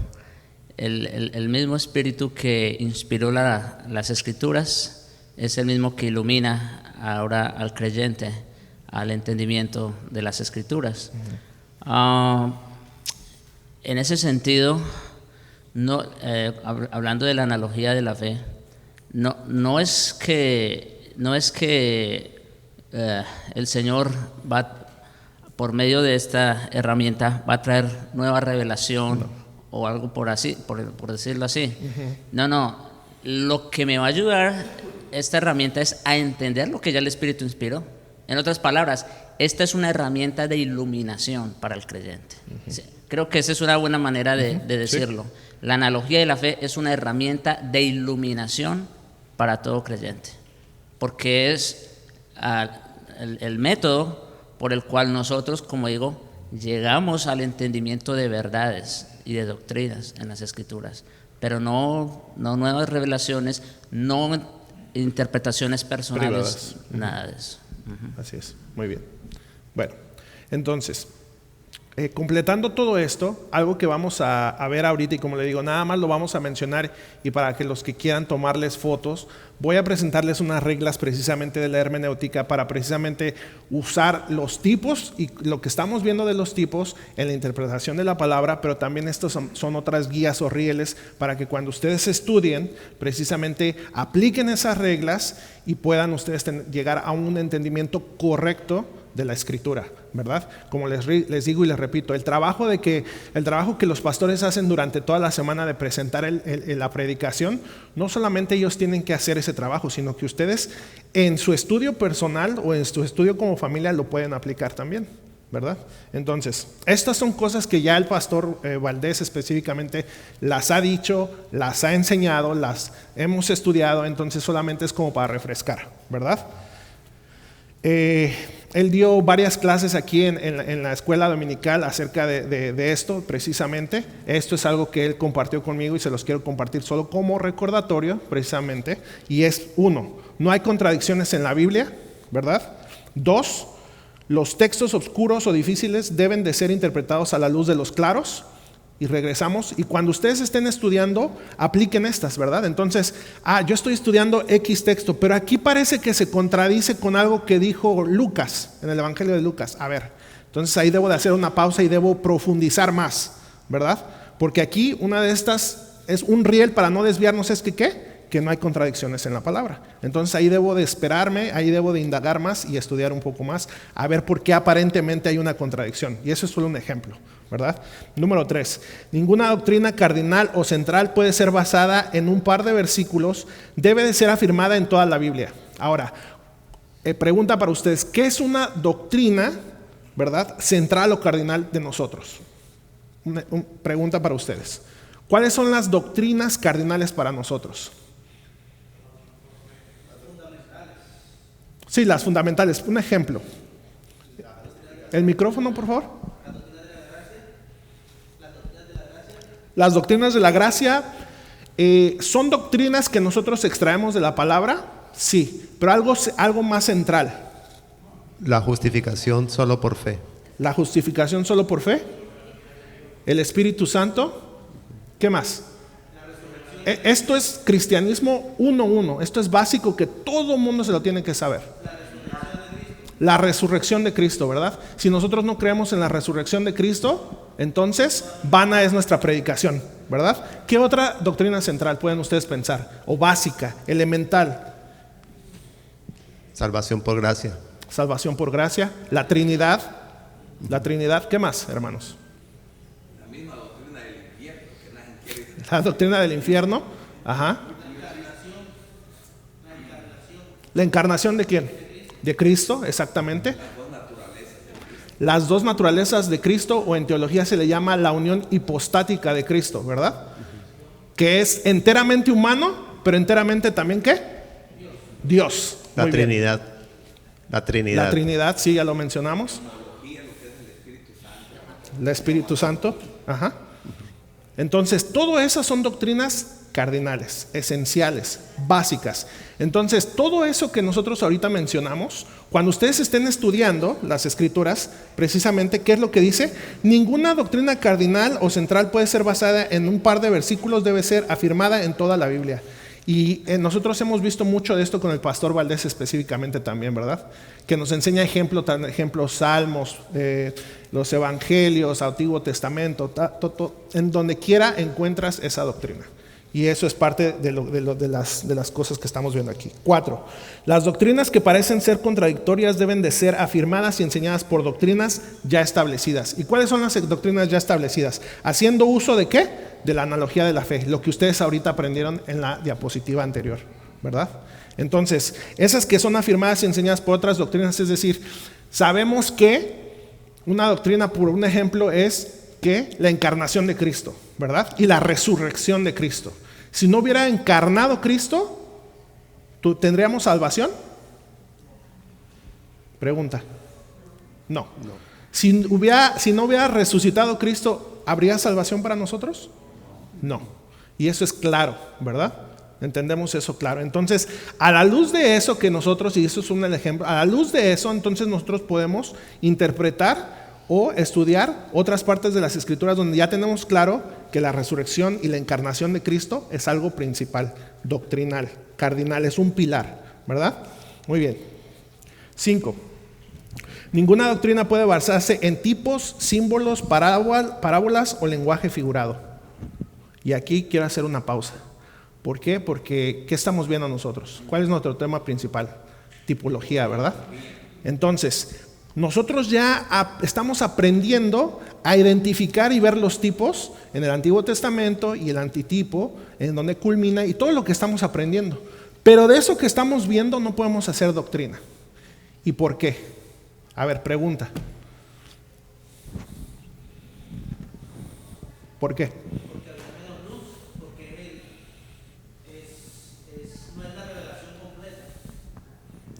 el mismo Espíritu que inspiró las Escrituras es el mismo que ilumina ahora al creyente al entendimiento de las Escrituras. En ese sentido, hablando de la analogía de la fe, no es que el Señor por medio de esta herramienta va a traer nueva revelación o algo por decirlo así. No, lo que me va a ayudar esta herramienta es a entender lo que ya el Espíritu inspiró. En otras palabras, esta es una herramienta de iluminación para el creyente. Sí, creo que esa es una buena manera de decirlo. Sí. La analogía de la fe es una herramienta de iluminación para todo creyente, porque es el método por el cual nosotros, como digo, llegamos al entendimiento de verdades y de doctrinas en las Escrituras, pero no nuevas revelaciones, no interpretaciones personales, Privadas. nada de eso. Así es, muy bien. Bueno, entonces, completando todo esto, algo que vamos a ver ahorita, y como le digo, nada más lo vamos a mencionar, y para que los que quieran tomarles fotos, voy a presentarles unas reglas precisamente de la hermenéutica para precisamente usar los tipos y lo que estamos viendo de los tipos en la interpretación de la palabra, pero también estos son otras guías o rieles para que cuando ustedes estudien, precisamente apliquen esas reglas y puedan ustedes llegar a un entendimiento correcto de la escritura, ¿verdad? Como les digo y les repito, el trabajo que los pastores hacen durante toda la semana de presentar la predicación, no solamente ellos tienen que hacer ese trabajo, sino que ustedes en su estudio personal o en su estudio como familia lo pueden aplicar también, ¿verdad? Entonces, estas son cosas que ya el pastor Valdés específicamente las ha dicho, las ha enseñado, las hemos estudiado, entonces solamente es como para refrescar, ¿verdad? Él dio varias clases aquí en la escuela dominical acerca de esto precisamente. Esto es algo que él compartió conmigo y se los quiero compartir solo como recordatorio precisamente. Y es 1, no hay contradicciones en la Biblia, ¿verdad? 2, los textos oscuros o difíciles deben de ser interpretados a la luz de los claros. Y regresamos, y cuando ustedes estén estudiando, apliquen estas, ¿verdad? Entonces, yo estoy estudiando X texto, pero aquí parece que se contradice con algo que dijo Lucas, en el Evangelio de Lucas. A ver, entonces ahí debo de hacer una pausa y debo profundizar más, ¿verdad? Porque aquí una de estas es un riel para no desviarnos, es que ¿qué? Que no hay contradicciones en la palabra. Entonces ahí debo de esperarme, ahí debo de indagar más y estudiar un poco más, a ver por qué aparentemente hay una contradicción. Y eso es solo un ejemplo, ¿verdad? Número 3, ninguna doctrina cardinal o central puede ser basada en un par de versículos, debe de ser afirmada en toda la Biblia. Ahora, pregunta para ustedes, ¿qué es una doctrina, verdad, central o cardinal de nosotros? Pregunta para ustedes. ¿Cuáles son las doctrinas cardinales para nosotros? Sí, las fundamentales. Un ejemplo. El micrófono, por favor. Las doctrinas de la gracia son doctrinas que nosotros extraemos de la palabra, sí, pero algo más central. La justificación solo por fe. La justificación solo por fe. El Espíritu Santo. ¿Qué más? Esto es cristianismo 1:1. Esto es básico que todo mundo se lo tiene que saber. La resurrección de Cristo, ¿verdad? Si nosotros no creemos en la resurrección de Cristo, entonces vana es nuestra predicación, ¿verdad? ¿Qué otra doctrina central pueden ustedes pensar? O básica, elemental. Salvación por gracia. Salvación por gracia. La Trinidad. La Trinidad. ¿Qué más, hermanos? La doctrina del infierno. Ajá. La encarnación de quién? De Cristo, exactamente. Las dos naturalezas de Cristo, o en teología se le llama la unión hipostática de Cristo, ¿verdad? Que es enteramente humano, pero enteramente también ¿qué? Dios. La Muy bien. Trinidad. La Trinidad. La Trinidad, sí, ya lo mencionamos. El Espíritu Santo. Ajá. Entonces, todas esas son doctrinas cardinales, esenciales, básicas. Entonces, todo eso que nosotros ahorita mencionamos, cuando ustedes estén estudiando las escrituras, precisamente, ¿qué es lo que dice? Ninguna doctrina cardinal o central puede ser basada en un par de versículos, debe ser afirmada en toda la Biblia. Y nosotros hemos visto mucho de esto con el pastor Valdés específicamente también, ¿verdad? Que nos enseña ejemplos, salmos, los evangelios, Antiguo Testamento, en donde quiera encuentras esa doctrina. Y eso es parte de las cosas que estamos viendo aquí. 4. Las doctrinas que parecen ser contradictorias deben de ser afirmadas y enseñadas por doctrinas ya establecidas. ¿Y cuáles son las doctrinas ya establecidas? Haciendo uso ¿de qué? De la analogía de la fe, lo que ustedes ahorita aprendieron en la diapositiva anterior, ¿verdad? Entonces, esas que son afirmadas y enseñadas por otras doctrinas, es decir, sabemos que una doctrina, por un ejemplo, es que la encarnación de Cristo, ¿verdad? Y la resurrección de Cristo. Si no hubiera encarnado Cristo, ¿tendríamos salvación? Pregunta. No. Si no hubiera resucitado Cristo, ¿habría salvación para nosotros? No. Y eso es claro, ¿verdad? Entendemos eso, claro. Entonces, a la luz de eso que nosotros, y eso es un ejemplo, a la luz de eso, entonces nosotros podemos interpretar o estudiar otras partes de las Escrituras donde ya tenemos claro que la resurrección y la encarnación de Cristo es algo principal, doctrinal, cardinal, es un pilar, ¿verdad? Muy bien. 5. Ninguna doctrina puede basarse en tipos, símbolos, parábolas o lenguaje figurado. Y aquí quiero hacer una pausa. ¿Por qué? Porque ¿qué estamos viendo nosotros? ¿Cuál es nuestro tema principal? Tipología, ¿verdad? Entonces, nosotros ya estamos aprendiendo a identificar y ver los tipos en el Antiguo Testamento y el antitipo, en donde culmina y todo lo que estamos aprendiendo. Pero de eso que estamos viendo no podemos hacer doctrina. ¿Y por qué? A ver, pregunta. ¿Por qué?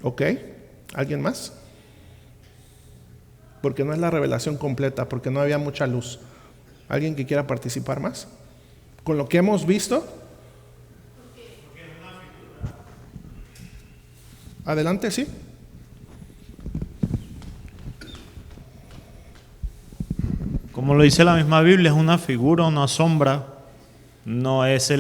Ok, ¿alguien más? Porque no es la revelación completa, porque no había mucha luz. ¿Alguien que quiera participar más? Con lo que hemos visto. Adelante, sí. Como lo dice la misma Biblia, es una figura, una sombra, no es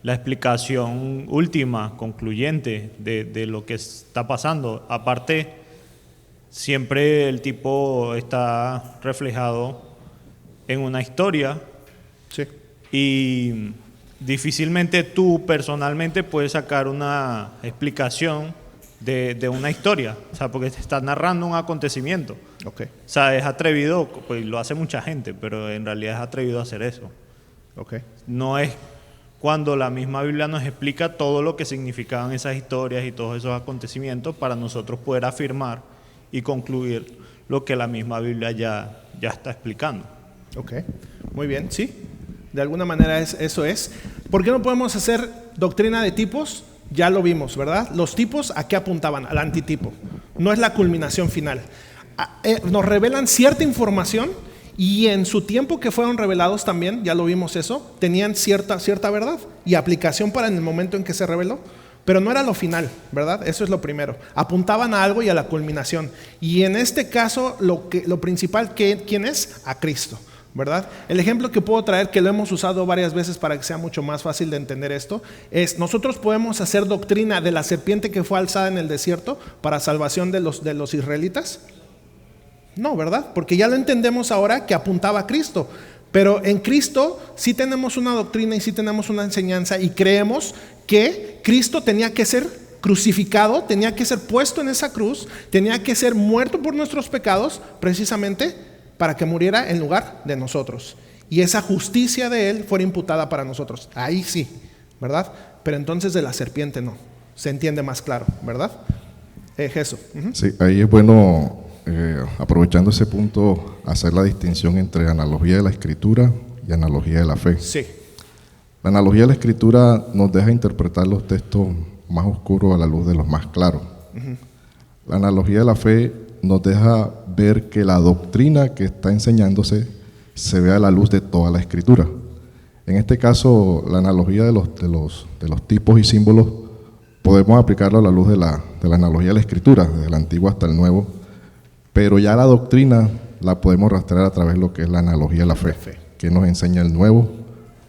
la explicación última, concluyente de lo que está pasando. Aparte, siempre el tipo está reflejado en una historia. Sí. Y difícilmente tú personalmente puedes sacar una explicación de una historia, o sea, porque te está narrando un acontecimiento. Okay. O sea, es atrevido, pues lo hace mucha gente, pero en realidad es atrevido a hacer eso. Okay. No es cuando la misma Biblia nos explica todo lo que significaban esas historias y todos esos acontecimientos para nosotros poder afirmar y concluir lo que la misma Biblia ya está explicando. Ok, muy bien, sí. De alguna manera eso es. ¿Por qué no podemos hacer doctrina de tipos? Ya lo vimos, ¿verdad? Los tipos, ¿a qué apuntaban? Al antitipo. No es la culminación final. Nos revelan cierta información y en su tiempo que fueron revelados también, ya lo vimos eso, tenían cierta verdad y aplicación para en el momento en que se reveló. Pero no era lo final, ¿verdad? Eso es lo primero. Apuntaban a algo y a la culminación. Y en este caso, lo principal, ¿quién es? A Cristo, ¿verdad? El ejemplo que puedo traer, que lo hemos usado varias veces para que sea mucho más fácil de entender esto, es nosotros podemos hacer doctrina de la serpiente que fue alzada en el desierto para salvación de los israelitas. No, ¿verdad? Porque ya lo entendemos ahora que apuntaba a Cristo. Pero en Cristo sí tenemos una doctrina y sí tenemos una enseñanza y creemos que Cristo tenía que ser crucificado, tenía que ser puesto en esa cruz, tenía que ser muerto por nuestros pecados precisamente para que muriera en lugar de nosotros. Y esa justicia de Él fuera imputada para nosotros. Ahí sí, ¿verdad? Pero entonces de la serpiente no. Se entiende más claro, ¿verdad? Jesús. Sí, ahí es bueno... aprovechando ese punto, hacer la distinción entre analogía de la Escritura y analogía de la fe. Sí. La analogía de la Escritura nos deja interpretar los textos más oscuros a la luz de los más claros. La analogía de la fe nos deja ver que la doctrina que está enseñándose se ve a la luz de toda la Escritura. En este caso, la analogía de los tipos y símbolos podemos aplicarlo a la luz de la analogía de la Escritura, desde el Antiguo hasta el Nuevo. Pero ya la doctrina la podemos rastrear a través de lo que es la analogía de la fe, que nos enseña el nuevo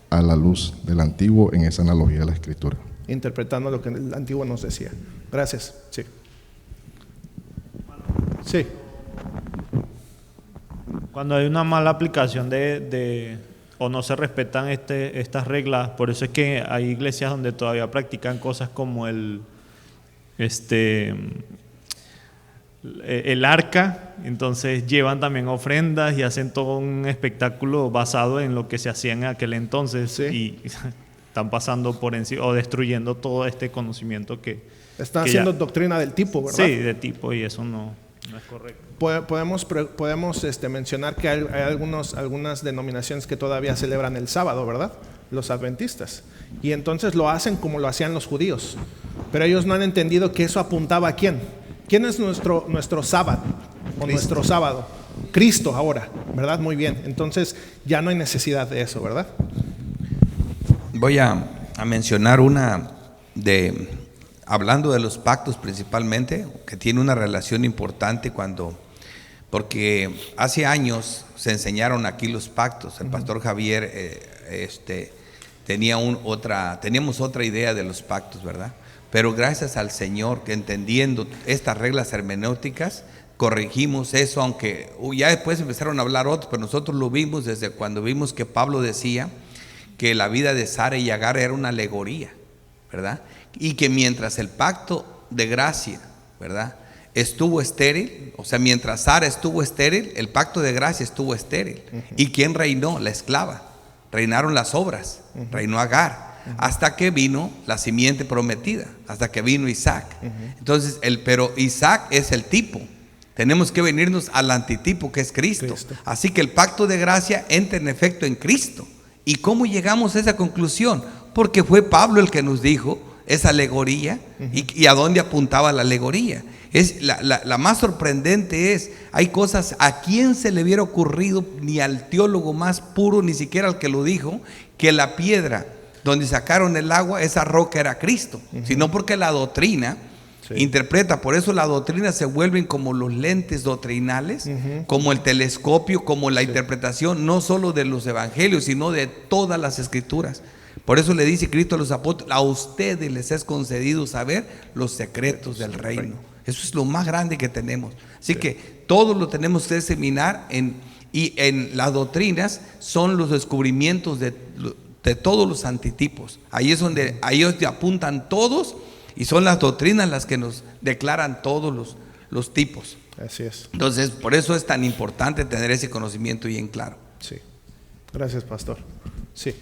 a la luz del antiguo en esa analogía de la Escritura. Interpretando lo que el antiguo nos decía. Gracias. Sí. Sí. Cuando hay una mala aplicación o no se respetan estas reglas, por eso es que hay iglesias donde todavía practican cosas como el arca, entonces llevan también ofrendas y hacen todo un espectáculo basado en lo que se hacía en aquel entonces. Sí. Y están pasando por encima o destruyendo todo este conocimiento que están haciendo doctrina del tipo, ¿verdad? Sí, de tipo, y eso no es correcto. Podemos mencionar que hay algunas denominaciones que todavía celebran el sábado, ¿verdad? Los adventistas. Y entonces lo hacen como lo hacían los judíos. Pero ellos no han entendido que eso apuntaba a ¿quién? ¿Quién es nuestro sábado? O nuestro sábado. Cristo ahora, ¿verdad? Muy bien. Entonces ya no hay necesidad de eso, ¿verdad? Voy a a mencionar una hablando de los pactos principalmente, que tiene una relación importante porque hace años se enseñaron aquí los pactos. El pastor Javier teníamos otra idea de los pactos, ¿verdad? Pero gracias al Señor, que entendiendo estas reglas hermenéuticas, corregimos eso, aunque ya después empezaron a hablar otros, pero nosotros lo vimos desde cuando vimos que Pablo decía que la vida de Sara y Agar era una alegoría, ¿verdad? Y que mientras el pacto de gracia, ¿verdad?, estuvo estéril, o sea, mientras Sara estuvo estéril, el pacto de gracia estuvo estéril. ¿Y quién reinó? La esclava. Reinaron las obras, reinó Agar, hasta que vino la simiente prometida, hasta que vino Isaac. Entonces, pero Isaac es el tipo. Tenemos que venirnos al antitipo, que es Cristo. Así que el pacto de gracia entra en efecto en Cristo. ¿Y cómo llegamos a esa conclusión? Porque fue Pablo el que nos dijo esa alegoría y a dónde apuntaba la alegoría. Es la más sorprendente hay cosas a quien se le hubiera ocurrido, ni al teólogo más puro, ni siquiera al que lo dijo, que la piedra donde sacaron el agua, esa roca era Cristo, sino porque la doctrina interpreta. Por eso la doctrina se vuelven como los lentes doctrinales, como el telescopio, como la interpretación no solo de los evangelios, sino de todas las escrituras. Por eso le dice Cristo a los apóstoles: a ustedes les es concedido saber los secretos del reino. Eso es lo más grande que tenemos. Así que todo lo tenemos que examinar y en las doctrinas son los descubrimientos de todos los antitipos. Ahí es donde ellos apuntan todos, y son las doctrinas las que nos declaran todos los tipos. Así es. Entonces, por eso es tan importante tener ese conocimiento bien claro. Sí. Gracias, pastor. Sí.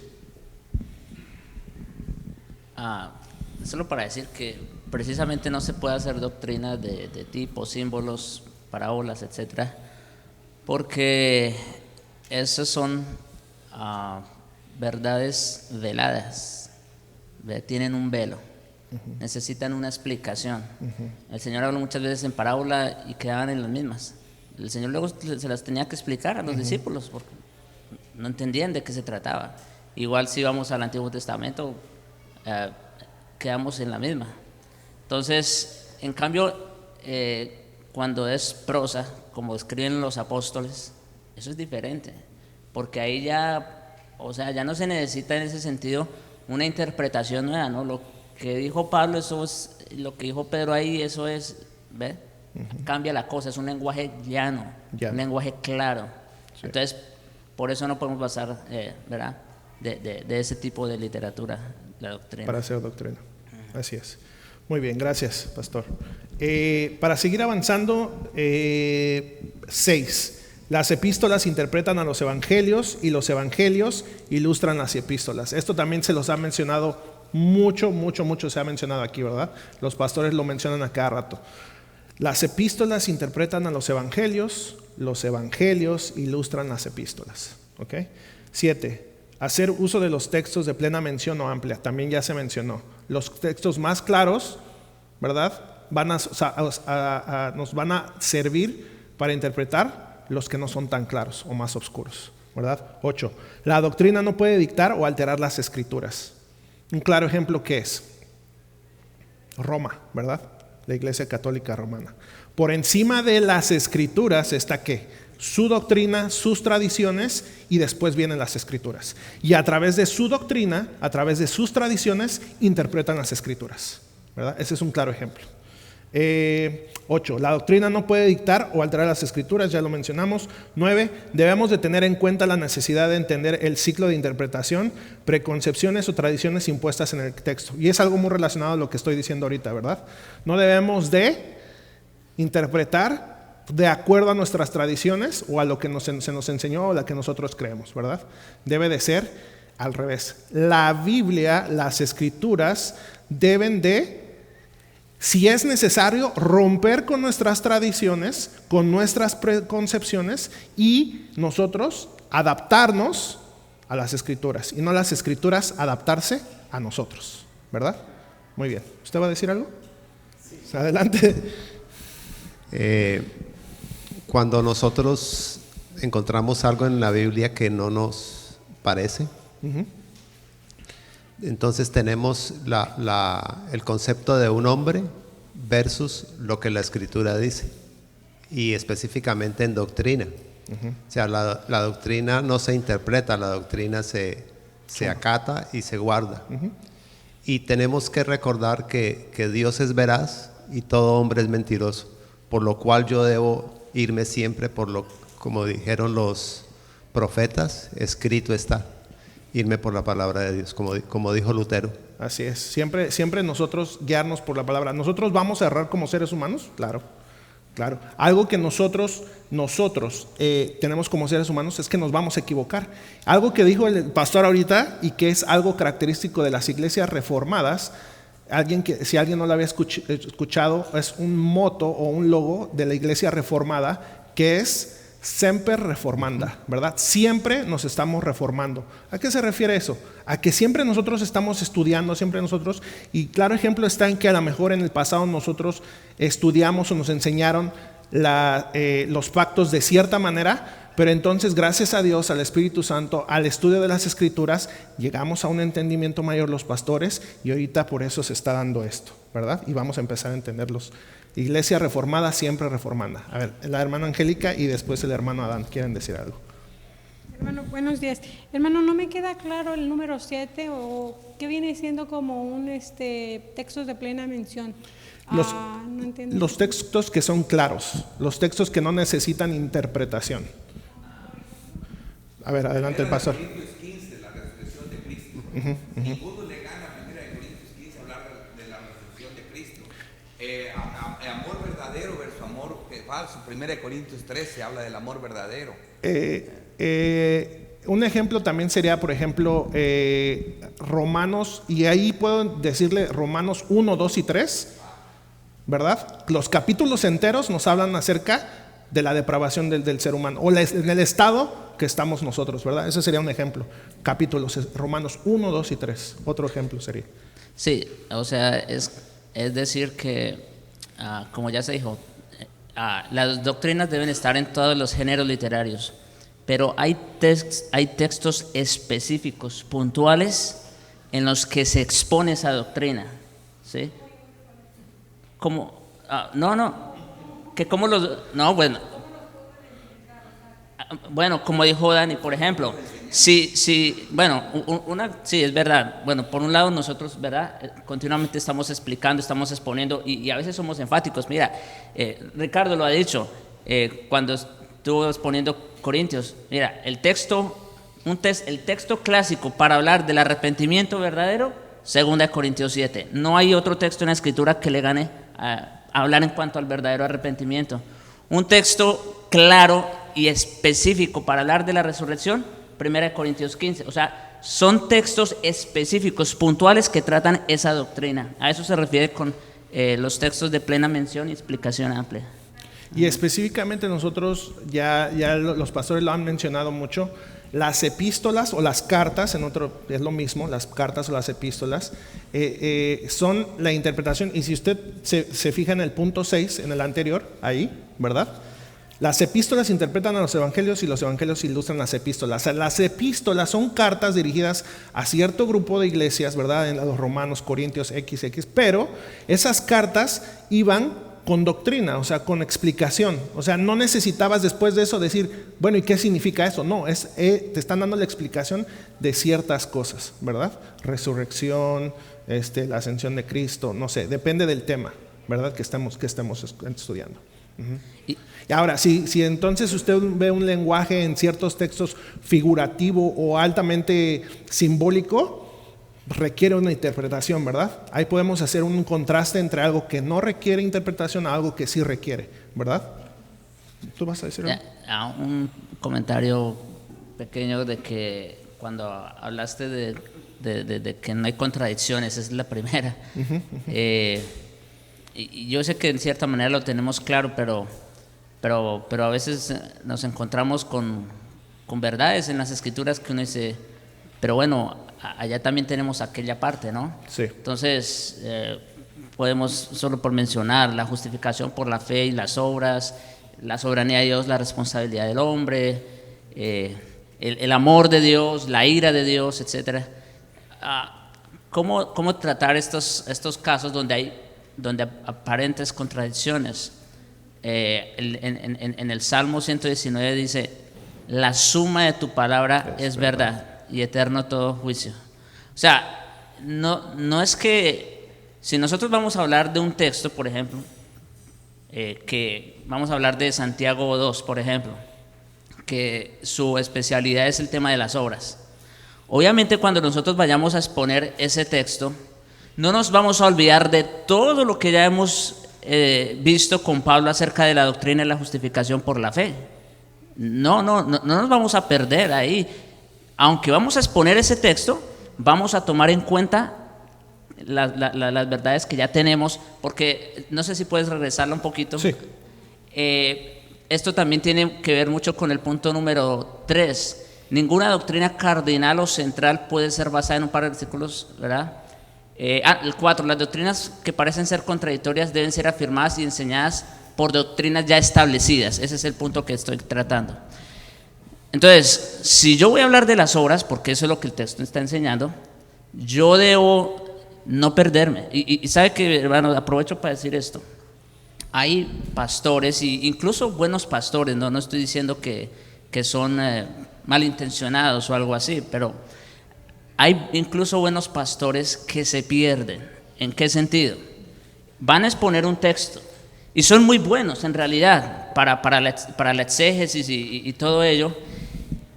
Solo para decir que precisamente no se puede hacer doctrina de tipos, símbolos, parábolas, etcétera, porque esas son verdades veladas, tienen un velo, necesitan una explicación. El Señor habló muchas veces en parábola y quedaban en las mismas. El Señor luego se las tenía que explicar a los discípulos porque no entendían de qué se trataba. Igual si vamos al Antiguo Testamento, quedamos en la misma. Entonces, en cambio, cuando es prosa, como escriben los apóstoles, eso es diferente, porque ahí ya, o sea, ya no se necesita en ese sentido una interpretación nueva, ¿no? Lo que dijo Pablo, eso es, lo que dijo Pedro ahí, eso es, ¿ves? Cambia la cosa, es un lenguaje llano, un lenguaje claro. Sí. Entonces, por eso no podemos basar, ¿verdad?, de ese tipo de literatura, la doctrina. Para hacer doctrina. Así es. Muy bien, gracias, pastor. Para seguir avanzando, 6. Las epístolas interpretan a los evangelios y los evangelios ilustran las epístolas. Esto también se los ha mencionado mucho se ha mencionado aquí, ¿verdad? Los pastores lo mencionan a cada rato. Las epístolas interpretan a los evangelios ilustran las epístolas. ¿Ok? 7. Hacer uso de los textos de plena mención o amplia, también ya se mencionó. Los textos más claros, ¿verdad?, nos van a servir para interpretar los que no son tan claros o más oscuros, ¿verdad? 8. La doctrina no puede dictar o alterar las escrituras. Un claro ejemplo, ¿qué es? Roma, ¿verdad? La Iglesia Católica Romana. Por encima de las escrituras está ¿qué? Su doctrina, sus tradiciones, y después vienen las escrituras. Y a través de su doctrina, a través de sus tradiciones, interpretan las escrituras, ¿verdad? Ese es un claro ejemplo. 8. La doctrina no puede dictar o alterar las escrituras, ya lo mencionamos. 9. Debemos de tener en cuenta la necesidad de entender el ciclo de interpretación, preconcepciones o tradiciones impuestas en el texto. Y es algo muy relacionado a lo que estoy diciendo ahorita, ¿verdad? No debemos de interpretar de acuerdo a nuestras tradiciones o a lo que se nos enseñó o a lo que nosotros creemos, ¿verdad? Debe de ser al revés. La Biblia, las escrituras deben de, si es necesario, romper con nuestras tradiciones, con nuestras preconcepciones, y nosotros adaptarnos a las escrituras y no las escrituras adaptarse a nosotros, ¿verdad? Muy bien. ¿Usted va a decir algo? Sí. Adelante. Cuando nosotros encontramos algo en la Biblia que no nos parece, Entonces tenemos el concepto de un hombre versus lo que la Escritura dice, y específicamente en doctrina. O sea, la doctrina no se interpreta, la doctrina se acata y se guarda. Y tenemos que recordar que Dios es veraz y todo hombre es mentiroso, por lo cual yo debo irme siempre como dijeron los profetas, escrito está, irme por la palabra de Dios, como dijo Lutero. Así es, siempre nosotros guiarnos por la palabra. ¿Nosotros vamos a errar como seres humanos? Claro. Algo que nosotros tenemos como seres humanos es que nos vamos a equivocar. Algo que dijo el pastor ahorita y que es algo característico de las iglesias reformadas, si alguien no lo había escuchado, es un moto o un logo de la iglesia reformada que es Semper Reformanda, ¿verdad? Siempre nos estamos reformando. ¿A qué se refiere eso? A que siempre nosotros estamos estudiando, y claro ejemplo está en que a lo mejor en el pasado nosotros estudiamos o nos enseñaron los pactos de cierta manera, pero entonces gracias a Dios, al Espíritu Santo, al estudio de las Escrituras, llegamos a un entendimiento mayor los pastores, y ahorita por eso se está dando esto, ¿verdad? Y vamos a empezar a entenderlos. Iglesia reformada, siempre reformanda. A ver, la hermana Angélica y después el hermano Adán, ¿quieren decir algo? Hermano, buenos días. Hermano, no me queda claro el número 7 o qué viene siendo como un textos de plena mención. No entiendo. Los textos que son claros, los textos que no necesitan interpretación. A ver, adelante el pastor. Corintios 15, la resurrección de Cristo. Ninguno le gana a 1 Corintios 15 hablar de la resurrección de Cristo. Amor verdadero versus amor falso. 1 Corintios 13 habla del amor verdadero. Un ejemplo también sería, por ejemplo, Romanos, y ahí puedo decirle Romanos 1, 2 y 3, ¿verdad? Los capítulos enteros nos hablan acerca de la depravación del ser humano, o en el estado que estamos nosotros, ¿verdad? Ese sería un ejemplo. Capítulos, Romanos 1, 2 y 3. Otro ejemplo sería. Sí, o sea, es decir que, como ya se dijo, las doctrinas deben estar en todos los géneros literarios, pero hay textos específicos, puntuales, en los que se expone esa doctrina, ¿sí? Como, bueno, como dijo Dani, por ejemplo, sí, es verdad. Bueno, por un lado nosotros, ¿verdad? Continuamente estamos explicando, estamos exponiendo y a veces somos enfáticos. Mira, Ricardo lo ha dicho cuando estuvo exponiendo Corintios. Mira, el texto clásico para hablar del arrepentimiento verdadero, 2 Corintios 7. No hay otro texto en la Escritura que le gane a hablar en cuanto al verdadero arrepentimiento. Un texto claro y específico para hablar de la resurrección, 1 Corintios 15. O sea, son textos específicos, puntuales, que tratan esa doctrina. A eso se refiere con los textos de plena mención y explicación amplia. Y específicamente nosotros, ya los pastores lo han mencionado mucho, las epístolas o las cartas, es lo mismo, las cartas o las epístolas, son la interpretación. Y si usted se fija en el punto 6, en el anterior, ahí, ¿verdad? Las epístolas interpretan a los evangelios y los evangelios ilustran las epístolas. O sea, las epístolas son cartas dirigidas a cierto grupo de iglesias, ¿verdad? En los Romanos, Corintios, XX, pero esas cartas iban con doctrina, o sea, con explicación. O sea, no necesitabas después de eso decir, bueno, ¿y qué significa eso? No, te están dando la explicación de ciertas cosas, ¿verdad? Resurrección, la ascensión de Cristo, no sé, depende del tema, ¿verdad? Que estemos estudiando. Y ahora, si entonces usted ve un lenguaje en ciertos textos figurativo o altamente simbólico, requiere una interpretación, ¿verdad? Ahí podemos hacer un contraste entre algo que no requiere interpretación a algo que sí requiere, ¿verdad? ¿Tú vas a decir algo? Un comentario pequeño de que cuando hablaste de que no hay contradicciones, esa es la primera. Y yo sé que en cierta manera lo tenemos claro, pero a veces nos encontramos con verdades en las Escrituras que uno dice, pero bueno, allá también tenemos aquella parte, ¿no? Sí. Entonces, podemos, solo por mencionar, la justificación por la fe y las obras, la soberanía de Dios, la responsabilidad del hombre, el amor de Dios, la ira de Dios, etc. ¿cómo tratar estos casos donde hay aparentes contradicciones? En el Salmo 119 dice: la suma de tu palabra es verdad y eterno todo juicio. O sea, no es que si nosotros vamos a hablar de un texto, por ejemplo, que vamos a hablar de Santiago 2, por ejemplo, que su especialidad es el tema de las obras. Obviamente, cuando nosotros vayamos a exponer ese texto, no nos vamos a olvidar de todo lo que ya hemos visto con Pablo acerca de la doctrina y la justificación por la fe. No nos vamos a perder ahí. Aunque vamos a exponer ese texto, vamos a tomar en cuenta las verdades que ya tenemos, porque no sé si puedes regresarla un poquito. Sí. Esto también tiene que ver mucho con el punto número 3. Ninguna doctrina cardinal o central puede ser basada en un par de versículos, ¿verdad? El 4. Las doctrinas que parecen ser contradictorias deben ser afirmadas y enseñadas por doctrinas ya establecidas. Ese es el punto que estoy tratando. Entonces, si yo voy a hablar de las obras, porque eso es lo que el texto está enseñando, yo debo no perderme. Y sabe que, hermano, aprovecho para decir esto. Hay pastores, incluso buenos pastores, no estoy diciendo que son malintencionados o algo así, pero hay incluso buenos pastores que se pierden. ¿En qué sentido? Van a exponer un texto y son muy buenos en realidad para la exégesis y todo ello,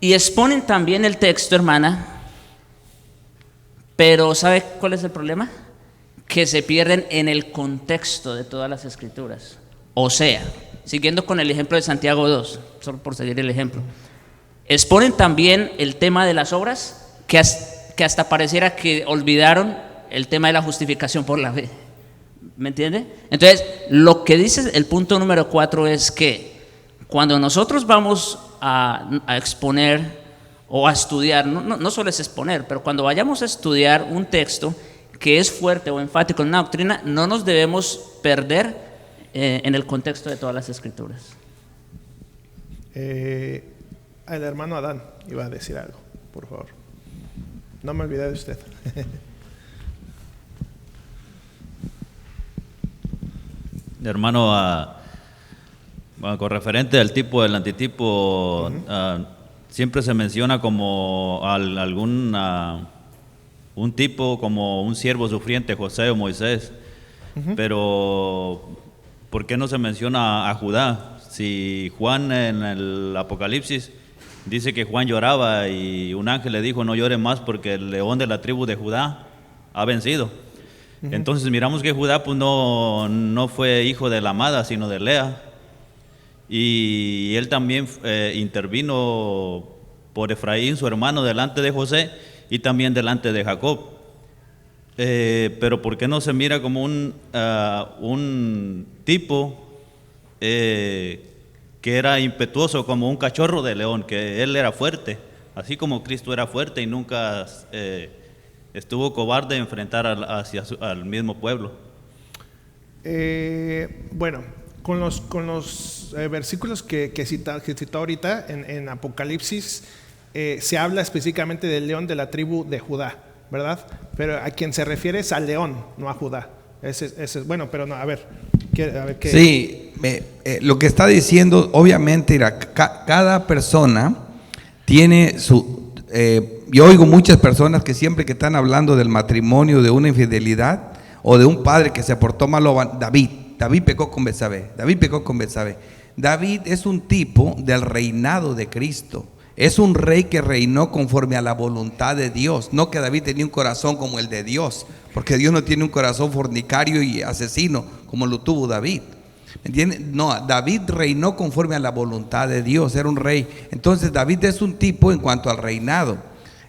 y exponen también el texto, hermana, pero ¿sabe cuál es el problema? Que se pierden en el contexto de todas las escrituras. O sea, siguiendo con el ejemplo de Santiago 2, solo por seguir el ejemplo, exponen también el tema de las obras, que hasta pareciera que olvidaron el tema de la justificación por la fe. ¿Me entiende? Entonces, lo que dice el punto número 4 es que cuando nosotros vamos a exponer o a estudiar, no solo es exponer, pero cuando vayamos a estudiar un texto que es fuerte o enfático en una doctrina, no nos debemos perder en el contexto de todas las escrituras. El hermano Adán iba a decir algo, por favor. No me olvidé de usted. Hermano, con referente al tipo del antitipo, siempre se menciona como un tipo, como un siervo sufriente, José o Moisés, pero ¿por qué no se menciona a Judá? Si Juan en el Apocalipsis dice que Juan lloraba y un ángel le dijo: no llore más porque el león de la tribu de Judá ha vencido. Entonces miramos que Judá pues no fue hijo de la amada, sino de Lea, y él también intervino por Efraín, su hermano, delante de José y también delante de Jacob. Pero ¿por qué no se mira como un tipo que era impetuoso, como un cachorro de león, que él era fuerte, así como Cristo era fuerte y nunca estuvo cobarde de enfrentar al mismo pueblo? Bueno, con los versículos que citó ahorita en Apocalipsis, se habla específicamente del león de la tribu de Judá, ¿verdad? Pero a quien se refiere es al león, no a Judá. Ese, bueno, pero no, a ver ¿qué? Sí, lo que está diciendo, obviamente, cada persona tiene su... yo oigo muchas personas que siempre que están hablando del matrimonio, de una infidelidad o de un padre que se portó malo, David pecó con Betsabé, David es un tipo del reinado de Cristo. Es un rey que reinó conforme a la voluntad de Dios. No que David tenía un corazón como el de Dios, porque Dios no tiene un corazón fornicario y asesino como lo tuvo David. ¿Me entiendes? No, David reinó conforme a la voluntad de Dios, era un rey. Entonces David es un tipo en cuanto al reinado.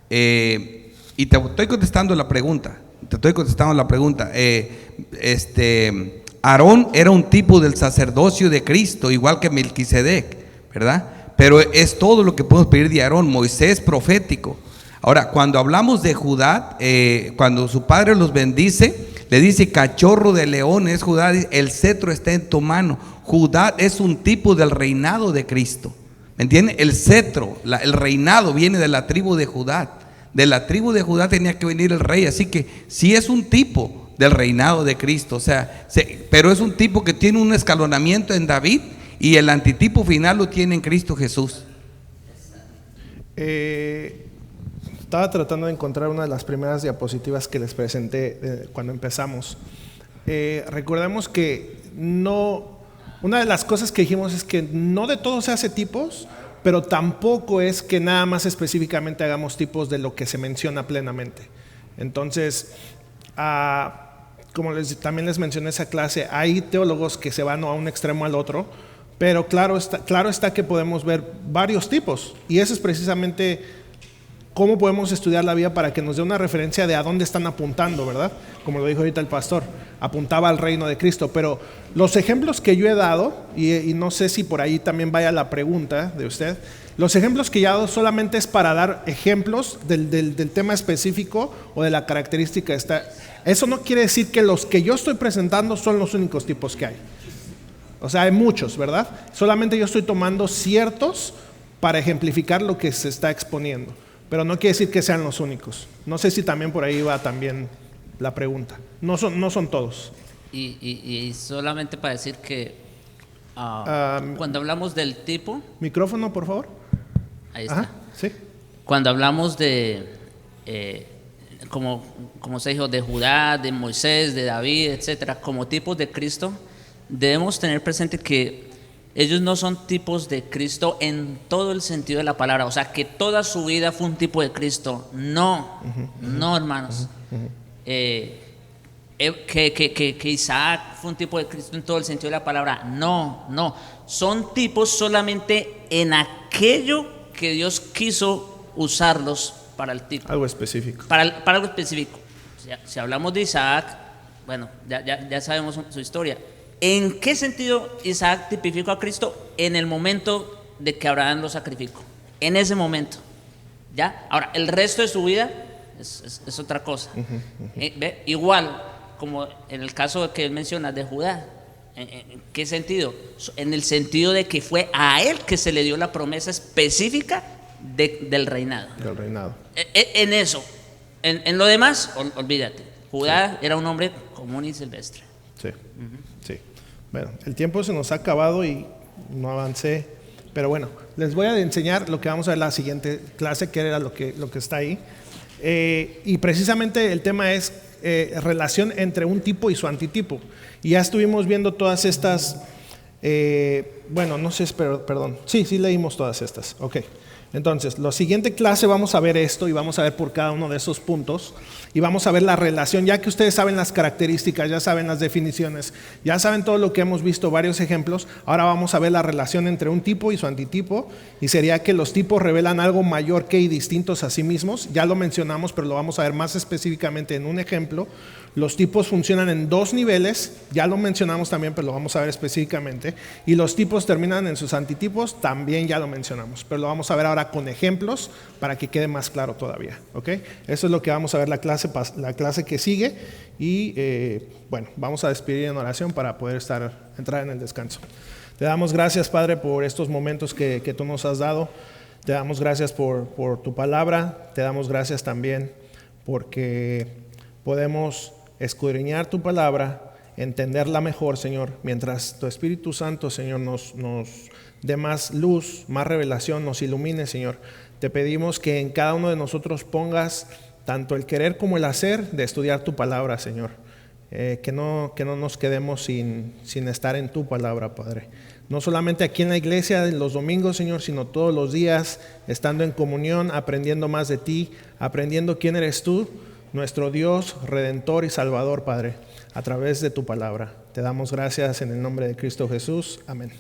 Y te estoy contestando la pregunta. Aarón era un tipo del sacerdocio de Cristo, igual que Melquisedec, ¿verdad? Pero es todo lo que podemos pedir de Aarón. Moisés profético. Ahora, cuando hablamos de Judá, cuando su padre los bendice, le dice: cachorro de león es Judá, el cetro está en tu mano. Judá es un tipo del reinado de Cristo. ¿Me entienden? El cetro, el reinado viene de la tribu de Judá, De la tribu de Judá tenía que venir el rey, así que sí es un tipo del reinado de Cristo, o sea, pero es un tipo que tiene un escalonamiento en David y el antitipo final lo tiene en Cristo Jesús. Estaba tratando de encontrar una de las primeras diapositivas que les presenté cuando empezamos. Recordemos que una de las cosas que dijimos es que no de todo se hace tipos, pero tampoco es que nada más específicamente hagamos tipos de lo que se menciona plenamente. Entonces, como también les mencioné esa clase, hay teólogos que se van a un extremo al otro, pero claro está que podemos ver varios tipos, y eso es precisamente cómo podemos estudiar la Biblia para que nos dé una referencia de a dónde están apuntando, ¿verdad? Como lo dijo ahorita el pastor, apuntaba al reino de Cristo. Pero los ejemplos que yo he dado, y no sé si por ahí también vaya la pregunta de usted, los ejemplos que yo he dado solamente es para dar ejemplos del tema específico o de la característica. Eso no quiere decir que los que yo estoy presentando son los únicos tipos que hay. O sea, hay muchos, ¿verdad? Solamente yo estoy tomando ciertos para ejemplificar lo que se está exponiendo. Pero no quiere decir que sean los únicos. No sé si también por ahí va también la pregunta. No son todos. Y solamente para decir que cuando hablamos del tipo... Micrófono, por favor. Ahí está. Sí. Cuando hablamos de, como se dijo, de Judá, de Moisés, de David, etcétera, como tipos de Cristo, debemos tener presente que ellos no son tipos de Cristo en todo el sentido de la palabra, o sea, que toda su vida fue un tipo de Cristo. No, no, hermanos. Que Isaac fue un tipo de Cristo en todo el sentido de la palabra. No. Son tipos solamente en aquello que Dios quiso usarlos para el tipo. Algo específico. Para algo específico. Si hablamos de Isaac, bueno, ya sabemos su historia. ¿En qué sentido Isaac tipificó a Cristo? En el momento de que Abraham lo sacrificó. En ese momento. ¿Ya? Ahora, el resto de su vida es otra cosa. Igual, como en el caso que él menciona de Judá. ¿En qué sentido? En el sentido de que fue a él que se le dio la promesa específica del reinado. Del reinado. En eso. En lo demás, olvídate. Judá era un hombre común y silvestre. Sí. Sí. Bueno, el tiempo se nos ha acabado y no avancé, pero bueno, les voy a enseñar lo que vamos a ver en la siguiente clase, que era lo que está ahí. Y precisamente el tema es relación entre un tipo y su antitipo. Y ya estuvimos viendo todas estas, perdón, sí leímos todas estas, ok. Entonces, la siguiente clase vamos a ver esto y vamos a ver por cada uno de esos puntos y vamos a ver la relación, ya que ustedes saben las características, ya saben las definiciones, ya saben todo lo que hemos visto, varios ejemplos. Ahora vamos a ver la relación entre un tipo y su antitipo, y sería que los tipos revelan algo mayor que y distintos a sí mismos. Ya lo mencionamos, pero lo vamos a ver más específicamente en un ejemplo. Los tipos funcionan en dos niveles, ya lo mencionamos también, pero lo vamos a ver específicamente. Y los tipos terminan en sus antitipos, también ya lo mencionamos, pero lo vamos a ver ahora con ejemplos para que quede más claro todavía. ¿Okay? Eso es lo que vamos a ver la clase que sigue. Y vamos a despedir en oración para poder entrar en el descanso. Te damos gracias, Padre, por estos momentos que tú nos has dado. Te damos gracias por tu palabra. Te damos gracias también porque podemos escudriñar tu palabra, entenderla mejor, Señor, mientras tu Espíritu Santo, Señor, nos dé más luz, más revelación, nos ilumine, Señor. Te pedimos que en cada uno de nosotros pongas tanto el querer como el hacer de estudiar tu palabra, Señor. Que no nos quedemos sin estar en tu palabra, Padre. No solamente aquí en la iglesia los domingos, Señor, sino todos los días, estando en comunión, aprendiendo más de ti, aprendiendo quién eres tú, nuestro Dios, Redentor y Salvador, Padre, a través de tu palabra. Te damos gracias en el nombre de Cristo Jesús. Amén.